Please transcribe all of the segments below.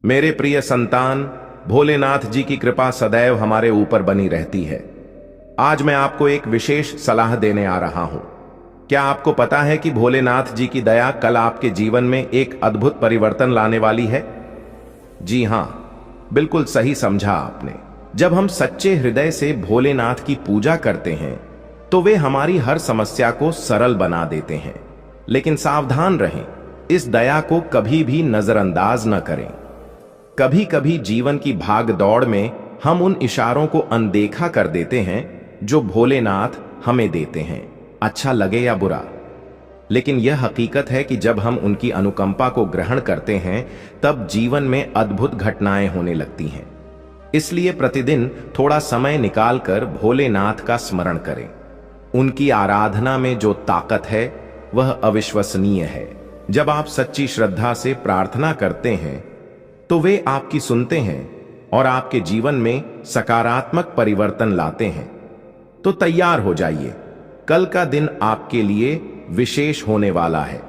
मेरे प्रिय संतान, भोलेनाथ जी की कृपा सदैव हमारे ऊपर बनी रहती है। आज मैं आपको एक विशेष सलाह देने आ रहा हूं। क्या आपको पता है कि भोलेनाथ जी की दया कल आपके जीवन में एक अद्भुत परिवर्तन लाने वाली है? जी हां, बिल्कुल सही समझा आपने। जब हम सच्चे हृदय से भोलेनाथ की पूजा करते हैं तो वे हमारी हर समस्या को सरल बना देते हैं। लेकिन सावधान रहें, इस दया को कभी भी नजरअंदाज न करें। कभी कभी जीवन की भाग दौड़ में हम उन इशारों को अनदेखा कर देते हैं जो भोलेनाथ हमें देते हैं, अच्छा लगे या बुरा। लेकिन यह हकीकत है कि जब हम उनकी अनुकंपा को ग्रहण करते हैं तब जीवन में अद्भुत घटनाएं होने लगती हैं। इसलिए प्रतिदिन थोड़ा समय निकालकर भोलेनाथ का स्मरण करें। उनकी आराधना में जो ताकत है वह अविश्वसनीय है। जब आप सच्ची श्रद्धा से प्रार्थना करते हैं तो वे आपकी सुनते हैं और आपके जीवन में सकारात्मक परिवर्तन लाते हैं। तो तैयार हो जाइए, कल का दिन आपके लिए विशेष होने वाला है।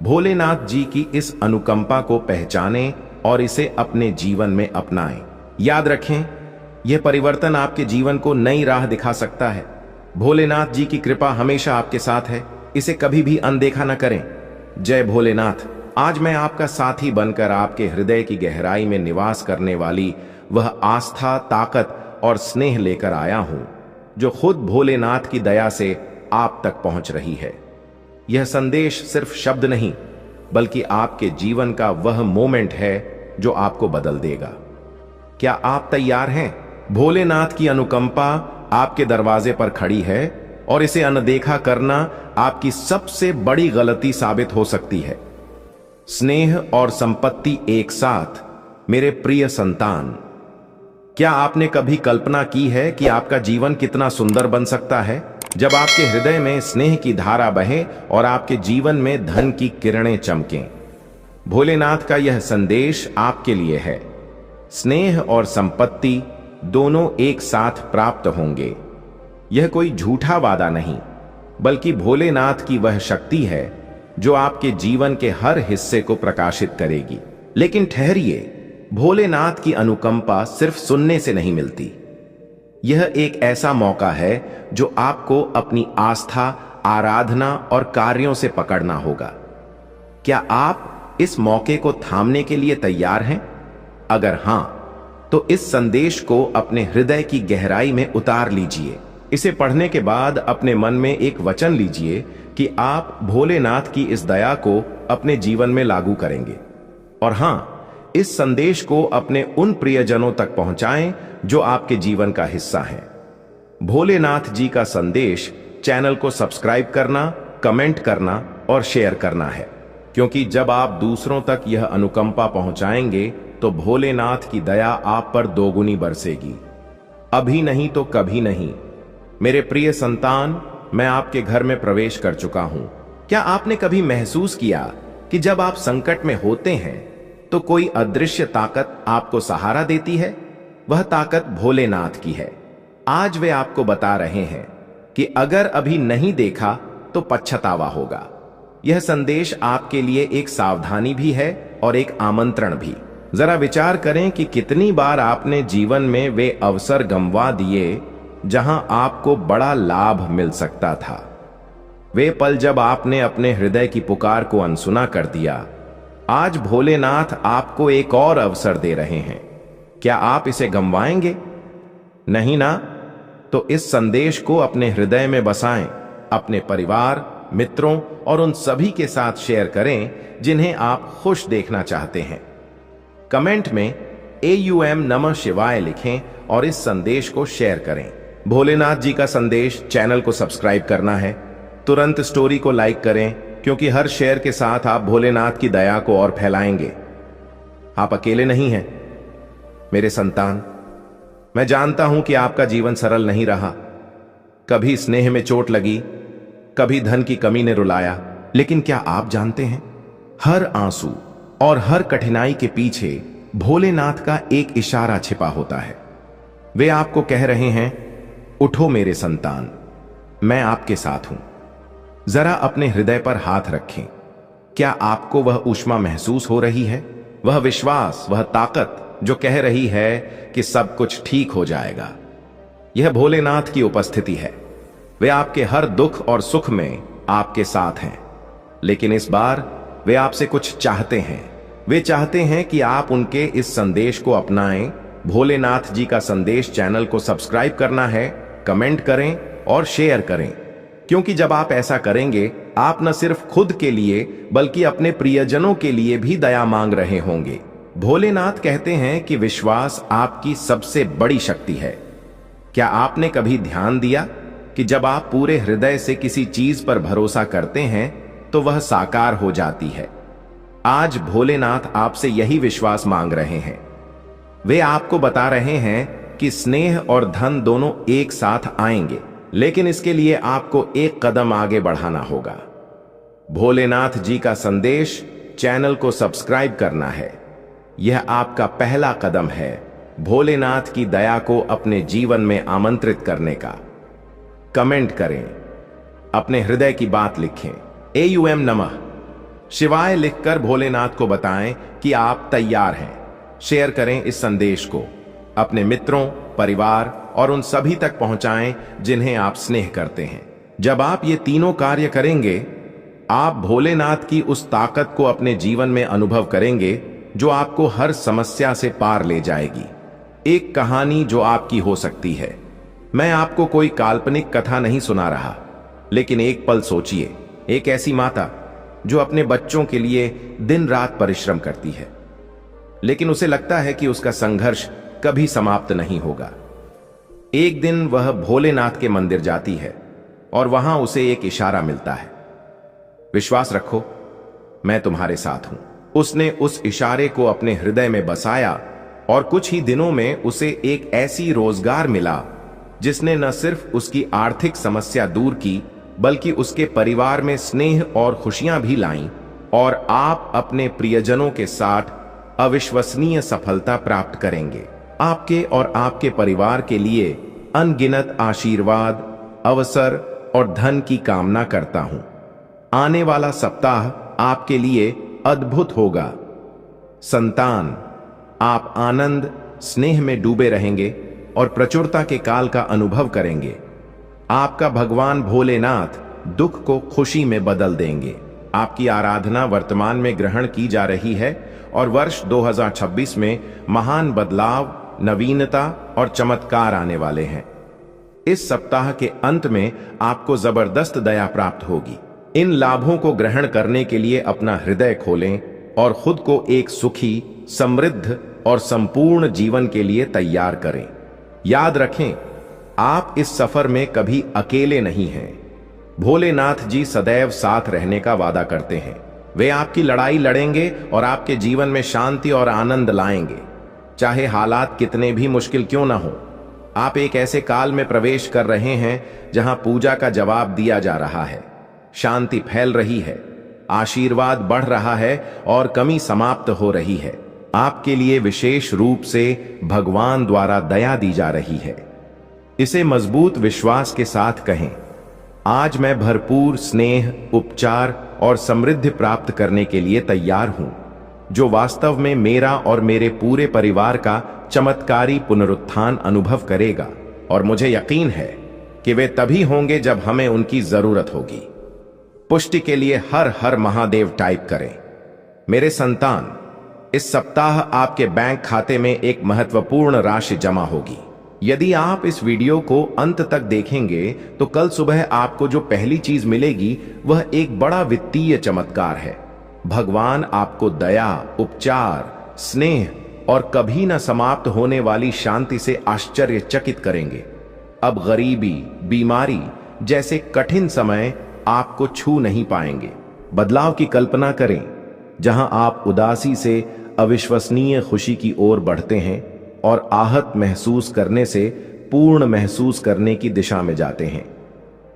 भोलेनाथ जी की इस अनुकंपा को पहचानें और इसे अपने जीवन में अपनाएं। याद रखें, यह परिवर्तन आपके जीवन को नई राह दिखा सकता है। भोलेनाथ जी की कृपा हमेशा आपके साथ है, इसे कभी भी अनदेखा न करें। जय भोलेनाथ। आज मैं आपका साथी बनकर आपके हृदय की गहराई में निवास करने वाली वह आस्था, ताकत और स्नेह लेकर आया हूं जो खुद भोलेनाथ की दया से आप तक पहुंच रही है। यह संदेश सिर्फ शब्द नहीं, बल्कि आपके जीवन का वह मोमेंट है जो आपको बदल देगा। क्या आप तैयार हैं? भोलेनाथ की अनुकंपा आपके दरवाजे पर खड़ी है और इसे अनदेखा करना आपकी सबसे बड़ी गलती साबित हो सकती है। स्नेह और संपत्ति एक साथ। मेरे प्रिय संतान, क्या आपने कभी कल्पना की है कि आपका जीवन कितना सुंदर बन सकता है जब आपके हृदय में स्नेह की धारा बहे और आपके जीवन में धन की किरणें चमकें? भोलेनाथ का यह संदेश आपके लिए है। स्नेह और संपत्ति दोनों एक साथ प्राप्त होंगे। यह कोई झूठा वादा नहीं, बल्कि भोलेनाथ की वह शक्ति है जो आपके जीवन के हर हिस्से को प्रकाशित करेगी। लेकिन ठहरिए, भोलेनाथ की अनुकंपा सिर्फ सुनने से नहीं मिलती। यह एक ऐसा मौका है जो आपको अपनी आस्था, आराधना और कार्यों से पकड़ना होगा। क्या आप इस मौके को थामने के लिए तैयार हैं? अगर हां, तो इस संदेश को अपने हृदय की गहराई में उतार लीजिए। इसे पढ़ने के बाद अपने मन में एक वचन लीजिए कि आप भोलेनाथ की इस दया को अपने जीवन में लागू करेंगे। और हां, इस संदेश को अपने उन प्रियजनों तक पहुंचाएं जो आपके जीवन का हिस्सा हैं। भोलेनाथ जी का संदेश चैनल को सब्सक्राइब करना, कमेंट करना और शेयर करना है, क्योंकि जब आप दूसरों तक यह अनुकंपा पहुंचाएंगे तो भोलेनाथ की दया आप पर दोगुनी बरसेगी। अभी नहीं तो कभी नहीं। मेरे प्रिय संतान, मैं आपके घर में प्रवेश कर चुका हूं। क्या आपने कभी महसूस किया कि जब आप संकट में होते हैं तो कोई अदृश्य ताकत आपको सहारा देती है? वह ताकत भोलेनाथ की है। आज वे आपको बता रहे हैं कि अगर अभी नहीं देखा तो पछतावा होगा। यह संदेश आपके लिए एक सावधानी भी है और एक आमंत्रण भी। जरा विचार करें कि कितनी बार आपने जीवन में वे अवसर गंवा दिए जहां आपको बड़ा लाभ मिल सकता था। वे पल जब आपने अपने हृदय की पुकार को अनसुना कर दिया। आज भोलेनाथ आपको एक और अवसर दे रहे हैं। क्या आप इसे गंवाएंगे? नहीं ना? तो इस संदेश को अपने हृदय में बसाएं, अपने परिवार, मित्रों और उन सभी के साथ शेयर करें जिन्हें आप खुश देखना चाहते हैं। कमेंट में AUM नमः शिवाय लिखें और इस संदेश को शेयर करें। भोलेनाथ जी का संदेश चैनल को सब्सक्राइब करना है। तुरंत स्टोरी को लाइक करें, क्योंकि हर शेयर के साथ आप भोलेनाथ की दया को और फैलाएंगे। आप अकेले नहीं हैं मेरे संतान। मैं जानता हूं कि आपका जीवन सरल नहीं रहा। कभी स्नेह में चोट लगी, कभी धन की कमी ने रुलाया। लेकिन क्या आप जानते हैं, हर आंसू और हर कठिनाई के पीछे भोलेनाथ का एक इशारा छिपा होता है। वे आपको कह रहे हैं, उठो मेरे संतान, मैं आपके साथ हूं। जरा अपने हृदय पर हाथ रखें। क्या आपको वह ऊष्मा महसूस हो रही है? वह विश्वास, वह ताकत जो कह रही है कि सब कुछ ठीक हो जाएगा। यह भोलेनाथ की उपस्थिति है। वे आपके हर दुख और सुख में आपके साथ हैं। लेकिन इस बार वे आपसे कुछ चाहते हैं। वे चाहते हैं कि आप उनके इस संदेश को अपनाएं। भोलेनाथ जी का संदेश चैनल को सब्सक्राइब करना है, कमेंट करें और शेयर करें, क्योंकि जब आप ऐसा करेंगे आप न सिर्फ खुद के लिए बल्कि अपने प्रियजनों के लिए भी दया मांग रहे होंगे। भोलेनाथ कहते हैं कि विश्वास आपकी सबसे बड़ी शक्ति है। क्या आपने कभी ध्यान दिया कि जब आप पूरे हृदय से किसी चीज पर भरोसा करते हैं तो वह साकार हो जाती है? आज भोलेनाथ आपसे यही विश्वास मांग रहे हैं। वे आपको बता रहे हैं कि स्नेह और धन दोनों एक साथ आएंगे, लेकिन इसके लिए आपको एक कदम आगे बढ़ाना होगा। भोलेनाथ जी का संदेश चैनल को सब्सक्राइब करना है। यह आपका पहला कदम है भोलेनाथ की दया को अपने जीवन में आमंत्रित करने का। कमेंट करें, अपने हृदय की बात लिखें, AUM नमः शिवाय लिखकर भोलेनाथ को बताएं कि आप तैयार हैं। शेयर करें इस संदेश को, अपने मित्रों, परिवार और उन सभी तक पहुंचाएं जिन्हें आप स्नेह करते हैं। जब आप ये तीनों कार्य करेंगे, आप भोलेनाथ की उस ताकत को अपने जीवन में अनुभव करेंगे जो आपको हर समस्या से पार ले जाएगी। एक कहानी जो आपकी हो सकती है। मैं आपको कोई काल्पनिक कथा नहीं सुना रहा, लेकिन एक पल सोचिए, एक ऐसी माता जो अपने बच्चों के लिए दिन रात परिश्रम करती है, लेकिन उसे लगता है कि उसका संघर्ष कभी समाप्त नहीं होगा। एक दिन वह भोलेनाथ के मंदिर जाती है और वहां उसे एक इशारा मिलता है, विश्वास रखो, मैं तुम्हारे साथ हूं। उसने उस इशारे को अपने हृदय में बसाया और कुछ ही दिनों में उसे एक ऐसी रोजगार मिला जिसने न सिर्फ उसकी आर्थिक समस्या दूर की, बल्कि उसके परिवार में स्नेह और खुशियां भी लाईं, और आप अपने प्रियजनों के साथ अविश्वसनीय सफलता प्राप्त करेंगे। आपके और आपके परिवार के लिए अनगिनत आशीर्वाद, अवसर और धन की कामना करता हूं। आने वाला सप्ताह आपके लिए अद्भुत होगा। संतान, आप आनंद, स्नेह में डूबे रहेंगे और प्रचुरता के काल का अनुभव करेंगे। आपका भगवान भोलेनाथ दुख को खुशी में बदल देंगे। आपकी आराधना वर्तमान में ग्रहण की जा रही है और वर्ष 2026 में महान बदलाव, नवीनता और चमत्कार आने वाले हैं। इस सप्ताह के अंत में आपको जबरदस्त दया प्राप्त होगी। इन लाभों को ग्रहण करने के लिए अपना हृदय खोलें और खुद को एक सुखी, समृद्ध और संपूर्ण जीवन के लिए तैयार करें। याद रखें, आप इस सफर में कभी अकेले नहीं हैं। भोलेनाथ जी सदैव साथ रहने का वादा करते हैं। वे आपकी लड़ाई लड़ेंगे और आपके जीवन में शांति और आनंद लाएंगे, चाहे हालात कितने भी मुश्किल क्यों ना हो। आप एक ऐसे काल में प्रवेश कर रहे हैं जहां पूजा का जवाब दिया जा रहा है, शांति फैल रही है, आशीर्वाद बढ़ रहा है और कमी समाप्त हो रही है। आपके लिए विशेष रूप से भगवान द्वारा दया दी जा रही है। इसे मजबूत विश्वास के साथ कहें, आज मैं भरपूर स्नेह, उपचार और समृद्धि प्राप्त करने के लिए तैयार हूं, जो वास्तव में मेरा और मेरे पूरे परिवार का चमत्कारी पुनरुत्थान अनुभव करेगा। और मुझे यकीन है कि वे तभी होंगे जब हमें उनकी जरूरत होगी। पुष्टि के लिए हर हर महादेव टाइप करें। मेरे संतान, इस सप्ताह आपके बैंक खाते में एक महत्वपूर्ण राशि जमा होगी। यदि आप इस वीडियो को अंत तक देखेंगे तो कल सुबह आपको जो पहली चीज मिलेगी वह एक बड़ा वित्तीय चमत्कार है। भगवान आपको दया, उपचार, स्नेह और कभी न समाप्त होने वाली शांति से आश्चर्यचकित करेंगे। अब गरीबी, बीमारी जैसे कठिन समय आपको छू नहीं पाएंगे। बदलाव की कल्पना करें, जहां आप उदासी से अविश्वसनीय खुशी की ओर बढ़ते हैं और आहत महसूस करने से पूर्ण महसूस करने की दिशा में जाते हैं।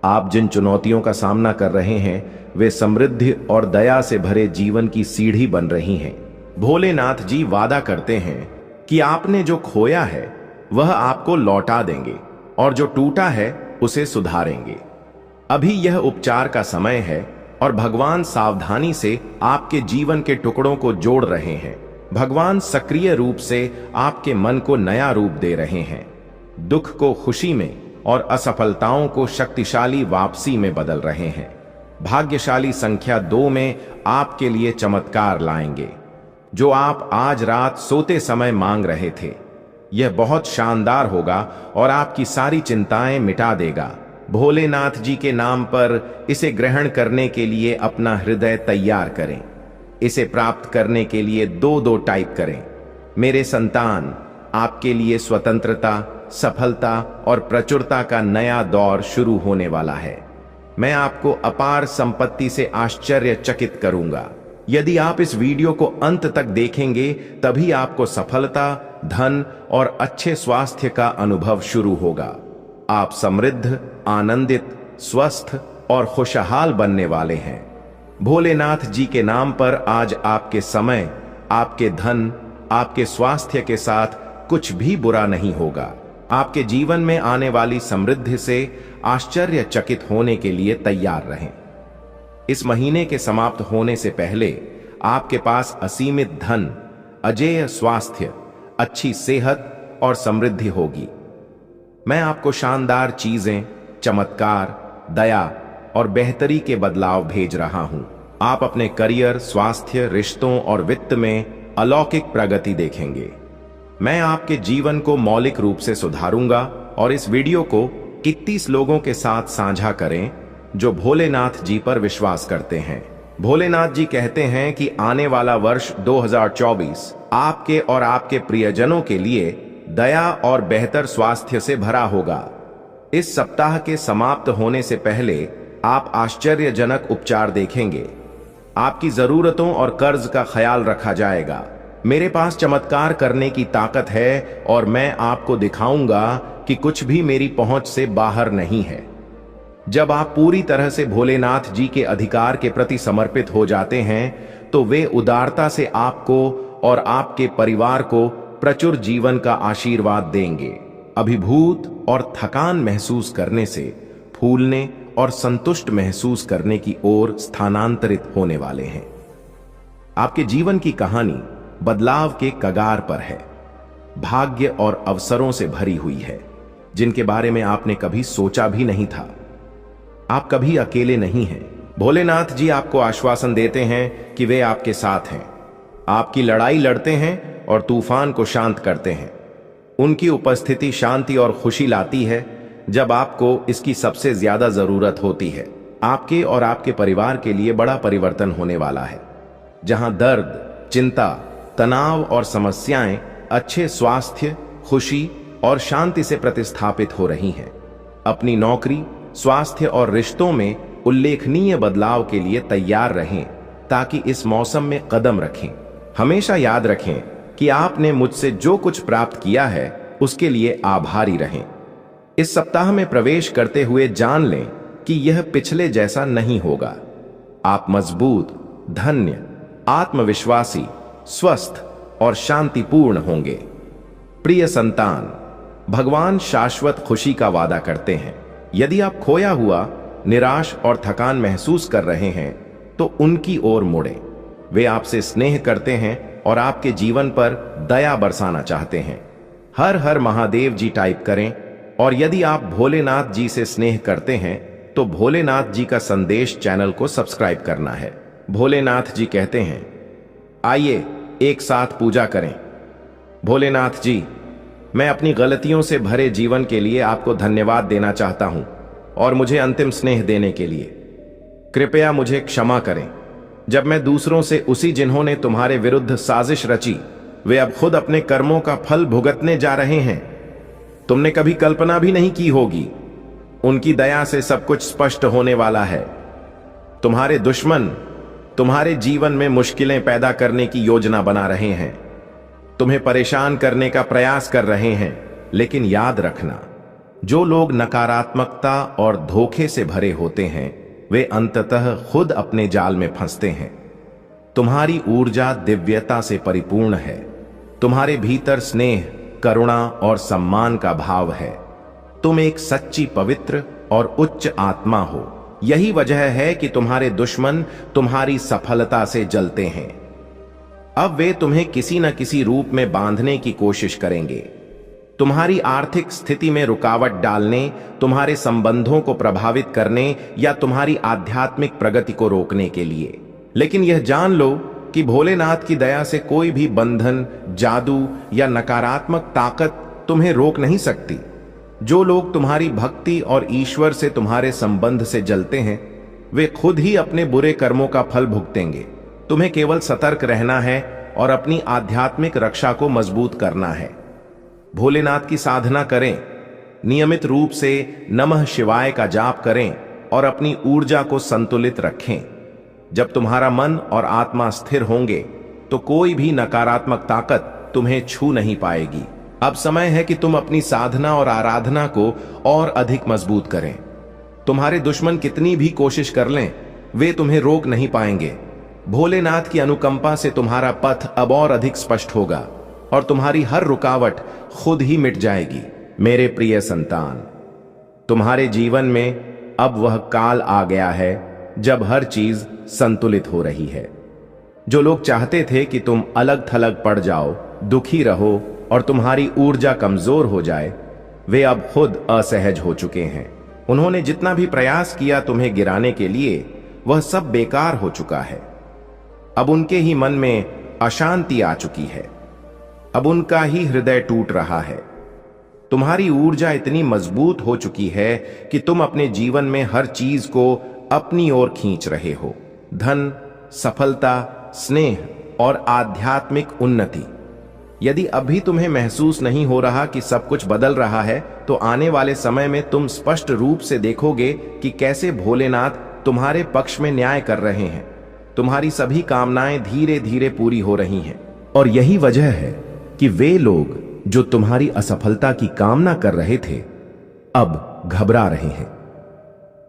आप जिन चुनौतियों का सामना कर रहे हैं वे समृद्धि और दया से भरे जीवन की सीढ़ी बन रही हैं। भोलेनाथ जी वादा करते हैं कि आपने जो खोया है वह आपको लौटा देंगे और जो टूटा है उसे सुधारेंगे। अभी यह उपचार का समय है और भगवान सावधानी से आपके जीवन के टुकड़ों को जोड़ रहे हैं। भगवान सक्रिय रूप से आपके मन को नया रूप दे रहे हैं, दुख को खुशी में और असफलताओं को शक्तिशाली वापसी में बदल रहे हैं। भाग्यशाली संख्या 2 में आपके लिए चमत्कार लाएंगे जो आप आज रात सोते समय मांग रहे थे। यह बहुत शानदार होगा और आपकी सारी चिंताएं मिटा देगा। भोलेनाथ जी के नाम पर इसे ग्रहण करने के लिए अपना हृदय तैयार करें। इसे प्राप्त करने के लिए 2-2 टाइप करें। मेरे संतान, आपके लिए स्वतंत्रता, सफलता और प्रचुरता का नया दौर शुरू होने वाला है। मैं आपको अपार संपत्ति से आश्चर्यचकित करूंगा। यदि आप इस वीडियो को अंत तक देखेंगे तभी आपको सफलता, धन और अच्छे स्वास्थ्य का अनुभव शुरू होगा। आप समृद्ध, आनंदित, स्वस्थ और खुशहाल बनने वाले हैं। भोलेनाथ जी के नाम पर आज आपके समय, आपके धन, आपके स्वास्थ्य के साथ कुछ भी बुरा नहीं होगा। आपके जीवन में आने वाली समृद्धि से आश्चर्यचकित होने के लिए तैयार रहें। इस महीने के समाप्त होने से पहले आपके पास असीमित धन, अजेय स्वास्थ्य, अच्छी सेहत और समृद्धि होगी। मैं आपको शानदार चीजें, चमत्कार, दया और बेहतरी के बदलाव भेज रहा हूं। आप अपने करियर, स्वास्थ्य, रिश्तों और वित्त में अलौकिक प्रगति देखेंगे। मैं आपके जीवन को मौलिक रूप से सुधारूंगा और इस वीडियो को 31 लोगों के साथ साझा करें जो भोलेनाथ जी पर विश्वास करते हैं। भोलेनाथ जी कहते हैं कि आने वाला वर्ष 2024 आपके और आपके प्रियजनों के लिए दया और बेहतर स्वास्थ्य से भरा होगा। इस सप्ताह के समाप्त होने से पहले आप आश्चर्यजनक उपचार देखेंगे। आपकी जरूरतों और कर्ज का ख्याल रखा जाएगा। मेरे पास चमत्कार करने की ताकत है और मैं आपको दिखाऊंगा कि कुछ भी मेरी पहुंच से बाहर नहीं है। जब आप पूरी तरह से भोलेनाथ जी के अधिकार के प्रति समर्पित हो जाते हैं तो वे उदारता से आपको और आपके परिवार को प्रचुर जीवन का आशीर्वाद देंगे। अभिभूत और थकान महसूस करने से फूलने और संतुष्ट महसूस करने की ओर स्थानांतरित होने वाले हैं। आपके जीवन की कहानी बदलाव के कगार पर है, भाग्य और अवसरों से भरी हुई है जिनके बारे में आपने कभी सोचा भी नहीं था। आप कभी अकेले नहीं हैं। भोलेनाथ जी आपको आश्वासन देते हैं कि वे आपके साथ हैं, आपकी लड़ाई लड़ते हैं और तूफान को शांत करते हैं। उनकी उपस्थिति शांति और खुशी लाती है जब आपको इसकी सबसे ज्यादा जरूरत होती है। आपके और आपके परिवार के लिए बड़ा परिवर्तन होने वाला है, जहां दर्द, चिंता, तनाव और समस्याएं अच्छे स्वास्थ्य, खुशी और शांति से प्रतिस्थापित हो रही हैं। अपनी नौकरी, स्वास्थ्य और रिश्तों में उल्लेखनीय बदलाव के लिए तैयार रहें ताकि इस मौसम में कदम रखें। हमेशा याद रखें कि आपने मुझसे जो कुछ प्राप्त किया है उसके लिए आभारी रहें। इस सप्ताह में प्रवेश करते हुए जान लें कि यह पिछले जैसा नहीं होगा। आप मजबूत, धन्य, आत्मविश्वासी, स्वस्थ और शांतिपूर्ण होंगे। प्रिय संतान, भगवान शाश्वत खुशी का वादा करते हैं। यदि आप खोया हुआ, निराश और थकान महसूस कर रहे हैं तो उनकी ओर मुड़ें। वे आपसे स्नेह करते हैं और आपके जीवन पर दया बरसाना चाहते हैं। हर हर महादेव जी टाइप करें और यदि आप भोलेनाथ जी से स्नेह करते हैं तो भोलेनाथ जी का संदेश चैनल को सब्सक्राइब करना है। भोलेनाथ जी कहते हैं, आइए एक साथ पूजा करें। भोलेनाथ जी, मैं अपनी गलतियों से भरे जीवन के लिए आपको धन्यवाद देना चाहता हूं और मुझे अंतिम स्नेह देने के लिए। कृपया मुझे क्षमा करें। जब मैं दूसरों से उसी जिन्होंने तुम्हारे विरुद्ध साजिश रची, वे अब खुद अपने कर्मों का फल भुगतने जा रहे हैं। तुमने कभी कल्पना भी नहीं की होगी। उनकी दया से सब कुछ स्पष्ट होने वाला है। तुम्हारे दुश्मन तुम्हारे जीवन में मुश्किलें पैदा करने की योजना बना रहे हैं, तुम्हें परेशान करने का प्रयास कर रहे हैं। लेकिन याद रखना, जो लोग नकारात्मकता और धोखे से भरे होते हैं वे अंततः खुद अपने जाल में फंसते हैं। तुम्हारी ऊर्जा दिव्यता से परिपूर्ण है। तुम्हारे भीतर स्नेह, करुणा और सम्मान का भाव है। तुम एक सच्ची, पवित्र और उच्च आत्मा हो। यही वजह है कि तुम्हारे दुश्मन तुम्हारी सफलता से जलते हैं। अब वे तुम्हें किसी न किसी रूप में बांधने की कोशिश करेंगे, तुम्हारी आर्थिक स्थिति में रुकावट डालने, तुम्हारे संबंधों को प्रभावित करने या तुम्हारी आध्यात्मिक प्रगति को रोकने के लिए। लेकिन यह जान लो कि भोलेनाथ की दया से कोई भी बंधन, जादू या नकारात्मक ताकत तुम्हें रोक नहीं सकती। जो लोग तुम्हारी भक्ति और ईश्वर से तुम्हारे संबंध से जलते हैं, वे खुद ही अपने बुरे कर्मों का फल भुगतेंगे। तुम्हें केवल सतर्क रहना है और अपनी आध्यात्मिक रक्षा को मजबूत करना है। भोलेनाथ की साधना करें, नियमित रूप से नमः शिवाय का जाप करें और अपनी ऊर्जा को संतुलित रखें। जब तुम्हारा मन और आत्मा स्थिर होंगे तो कोई भी नकारात्मक ताकत तुम्हें छू नहीं पाएगी। अब समय है कि तुम अपनी साधना और आराधना को और अधिक मजबूत करें। तुम्हारे दुश्मन कितनी भी कोशिश कर लें, वे तुम्हें रोक नहीं पाएंगे। भोलेनाथ की अनुकंपा से तुम्हारा पथ अब और अधिक स्पष्ट होगा और तुम्हारी हर रुकावट खुद ही मिट जाएगी। मेरे प्रिय संतान, तुम्हारे जीवन में अब वह काल आ गया है जब हर चीज संतुलित हो रही है। जो लोग चाहते थे कि तुम अलग थलग पड़ जाओ, दुखी रहो और तुम्हारी ऊर्जा कमजोर हो जाए, वे अब खुद असहज हो चुके हैं। उन्होंने जितना भी प्रयास किया तुम्हें गिराने के लिए, वह सब बेकार हो चुका है। अब उनके ही मन में अशांति आ चुकी है। अब उनका ही हृदय टूट रहा है। तुम्हारी ऊर्जा इतनी मजबूत हो चुकी है कि तुम अपने जीवन में हर चीज को अपनी ओर खींच रहे हो। धन, सफलता, स्नेह और आध्यात्मिक उन्नति। यदि अभी तुम्हें महसूस नहीं हो रहा कि सब कुछ बदल रहा है, तो आने वाले समय में तुम स्पष्ट रूप से देखोगे कि कैसे भोलेनाथ तुम्हारे पक्ष में न्याय कर रहे हैं। तुम्हारी सभी कामनाएं धीरे धीरे पूरी हो रही हैं। और यही वजह है कि वे लोग जो तुम्हारी असफलता की कामना कर रहे थे, अब घबरा रहे हैं।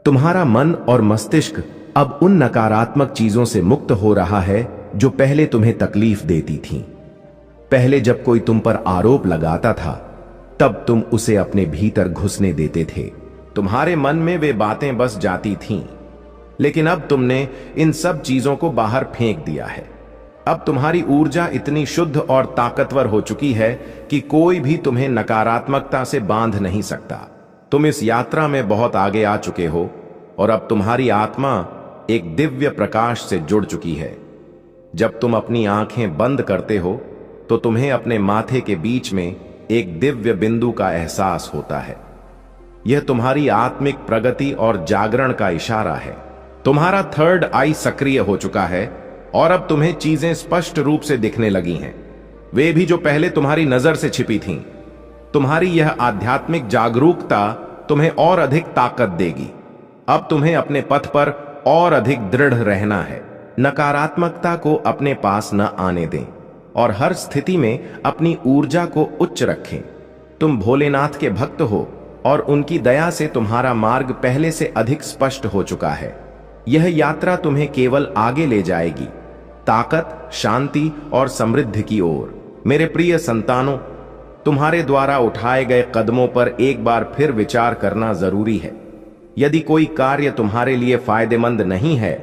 तुम्हारा मन और मस्तिष्क अब उन नकारात्मक चीजों से मुक्त हो रहा है जो पहले तुम्हें तकलीफ देती थीं। पहले जब कोई तुम पर आरोप लगाता था, तब तुम उसे अपने भीतर घुसने देते थे। तुम्हारे मन में वे बातें बस जाती थीं। लेकिन अब तुमने इन सब चीजों को बाहर फेंक दिया है। अब तुम्हारी ऊर्जा इतनी शुद्ध और ताकतवर हो चुकी है कि कोई भी तुम्हें नकारात्मकता से बांध नहीं सकता। तुम इस यात्रा में बहुत आगे आ चुके हो और अब तुम्हारी आत्मा एक दिव्य प्रकाश से जुड़ चुकी है। जब तुम अपनी आंखें बंद करते हो तो तुम्हें अपने माथे के बीच में एक दिव्य बिंदु का एहसास होता है। यह तुम्हारी आत्मिक प्रगति और जागरण का इशारा है। तुम्हारा थर्ड आई सक्रिय हो चुका है और अब तुम्हें चीजें स्पष्ट रूप से दिखने लगी हैं, वे भी जो पहले तुम्हारी नजर से छिपी थीं। तुम्हारी यह आध्यात्मिक जागरूकता तुम्हें और अधिक ताकत देगी। अब तुम्हें अपने पथ पर और अधिक दृढ़ रहना है। नकारात्मकता को अपने पास न आने दें और हर स्थिति में अपनी ऊर्जा को उच्च रखें। तुम भोलेनाथ के भक्त हो और उनकी दया से तुम्हारा मार्ग पहले से अधिक स्पष्ट हो चुका है। यह यात्रा तुम्हें केवल आगे ले जाएगी, ताकत, शांति और समृद्धि की ओर। मेरे प्रिय संतानों, तुम्हारे द्वारा उठाए गए कदमों पर एक बार फिर विचार करना जरूरी है। यदि कोई कार्य तुम्हारे लिए फायदेमंद नहीं है,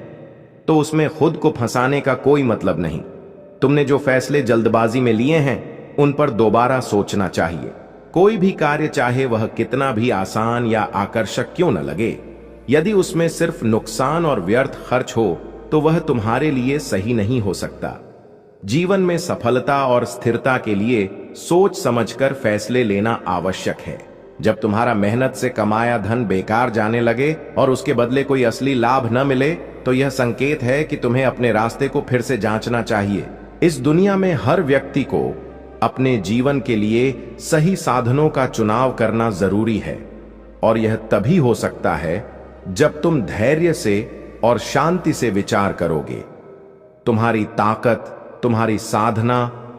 तो उसमें खुद को फंसाने का कोई मतलब नहीं। तुमने जो फैसले जल्दबाजी में लिए हैं, उन पर दोबारा सोचना चाहिए। कोई भी कार्य, चाहे वह कितना भी आसान या आकर्षक क्यों न लगे, यदि उसमें सिर्फ नुकसान और व्यर्थ खर्च हो, तो वह तुम्हारे लिए सही नहीं हो सकता। जीवन में सफलता और स्थिरता के लिए सोच समझकर फैसले लेना आवश्यक है। जब तुम्हारा मेहनत से कमाया धन बेकार जाने लगे और उसके बदले कोई असली लाभ न मिले, तो यह संकेत है कि तुम्हें अपने रास्ते को फिर से जांचना चाहिए। इस दुनिया में हर व्यक्ति को अपने जीवन के लिए सही साधनों का चुनाव करना जरूरी है, और यह तभी हो सकता है जब तुम धैर्य से और शांति से विचार करोगे। तुम्हारी ताकत, तुम्हारी साधना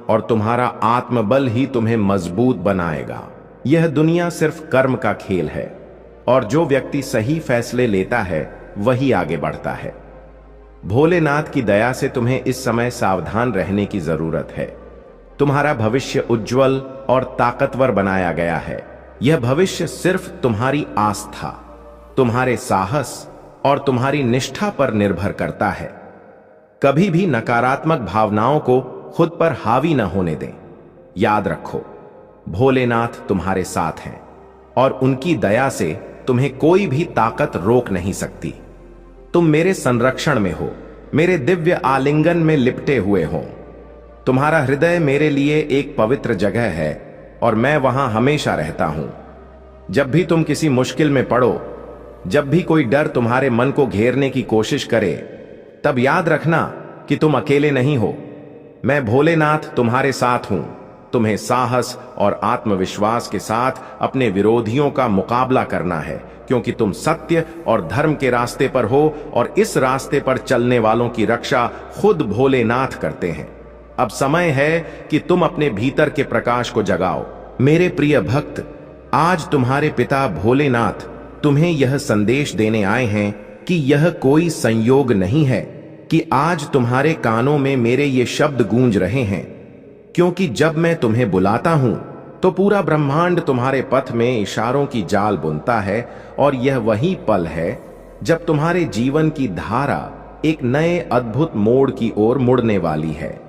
और तुम्हारा आत्मबल ही तुम्हें मजबूत बनाएगा। यह दुनिया सिर्फ कर्म का खेल है, और जो व्यक्ति सही फैसले लेता है वही आगे बढ़ता है। भोलेनाथ की दया से तुम्हें इस समय सावधान रहने की जरूरत है। तुम्हारा भविष्य उज्जवल और ताकतवर बनाया गया है। यह भविष्य सिर्फ तुम्हारी आस्था, तुम्हारे साहस और तुम्हारी निष्ठा पर निर्भर करता है। कभी भी नकारात्मक भावनाओं को खुद पर हावी न होने दें। याद रखो, भोलेनाथ तुम्हारे साथ हैं और उनकी दया से तुम्हें कोई भी ताकत रोक नहीं सकती। तुम मेरे संरक्षण में हो, मेरे दिव्य आलिंगन में लिपटे हुए हो। तुम्हारा हृदय मेरे लिए एक पवित्र जगह है और मैं वहां हमेशा रहता हूं। जब भी तुम किसी मुश्किल में पड़ो, जब भी कोई डर तुम्हारे मन को घेरने की कोशिश करे, तब याद रखना कि तुम अकेले नहीं हो। मैं भोलेनाथ तुम्हारे साथ हूं। तुम्हें साहस और आत्मविश्वास के साथ अपने विरोधियों का मुकाबला करना है, क्योंकि तुम सत्य और धर्म के रास्ते पर हो और इस रास्ते पर चलने वालों की रक्षा खुद भोलेनाथ करते हैं। अब समय है कि तुम अपने भीतर के प्रकाश को जगाओ। मेरे प्रिय भक्त, आज तुम्हारे पिता भोलेनाथ तुम्हें यह संदेश देने आए हैं कि यह कोई संयोग नहीं है कि आज तुम्हारे कानों में मेरे ये शब्द गूंज रहे हैं, क्योंकि जब मैं तुम्हें बुलाता हूं तो पूरा ब्रह्मांड तुम्हारे पथ में इशारों की जाल बुनता है। और यह वही पल है जब तुम्हारे जीवन की धारा एक नए अद्भुत मोड़ की ओर मुड़ने वाली है,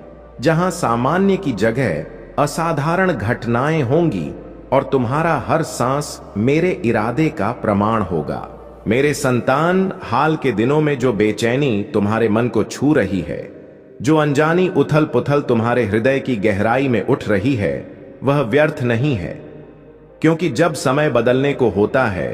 जहां सामान्य की जगह असाधारण घटनाएं होंगी और तुम्हारा हर सांस मेरे इरादे का प्रमाण होगा। मेरे संतान, हाल के दिनों में जो बेचैनी तुम्हारे मन को छू रही है, जो अनजानी उथल पुथल तुम्हारे हृदय की गहराई में उठ रही है, वह व्यर्थ नहीं है। क्योंकि जब समय बदलने को होता है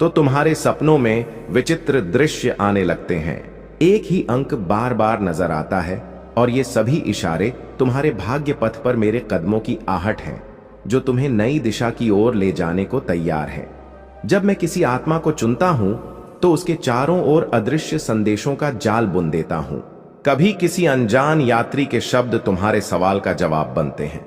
तो तुम्हारे सपनों में विचित्र दृश्य आने लगते हैं। एक ही अंक बार बार नजर आता है और ये सभी इशारे तुम्हारे भाग्य पथ पर मेरे कदमों की आहट हैं, जो तुम्हें नई दिशा की ओर ले जाने को तैयार है। जब मैं किसी आत्मा को चुनता हूं तो उसके चारों ओर अदृश्य संदेशों का जाल बुन देता हूं। कभी किसी अनजान यात्री के शब्द तुम्हारे सवाल का जवाब बनते हैं,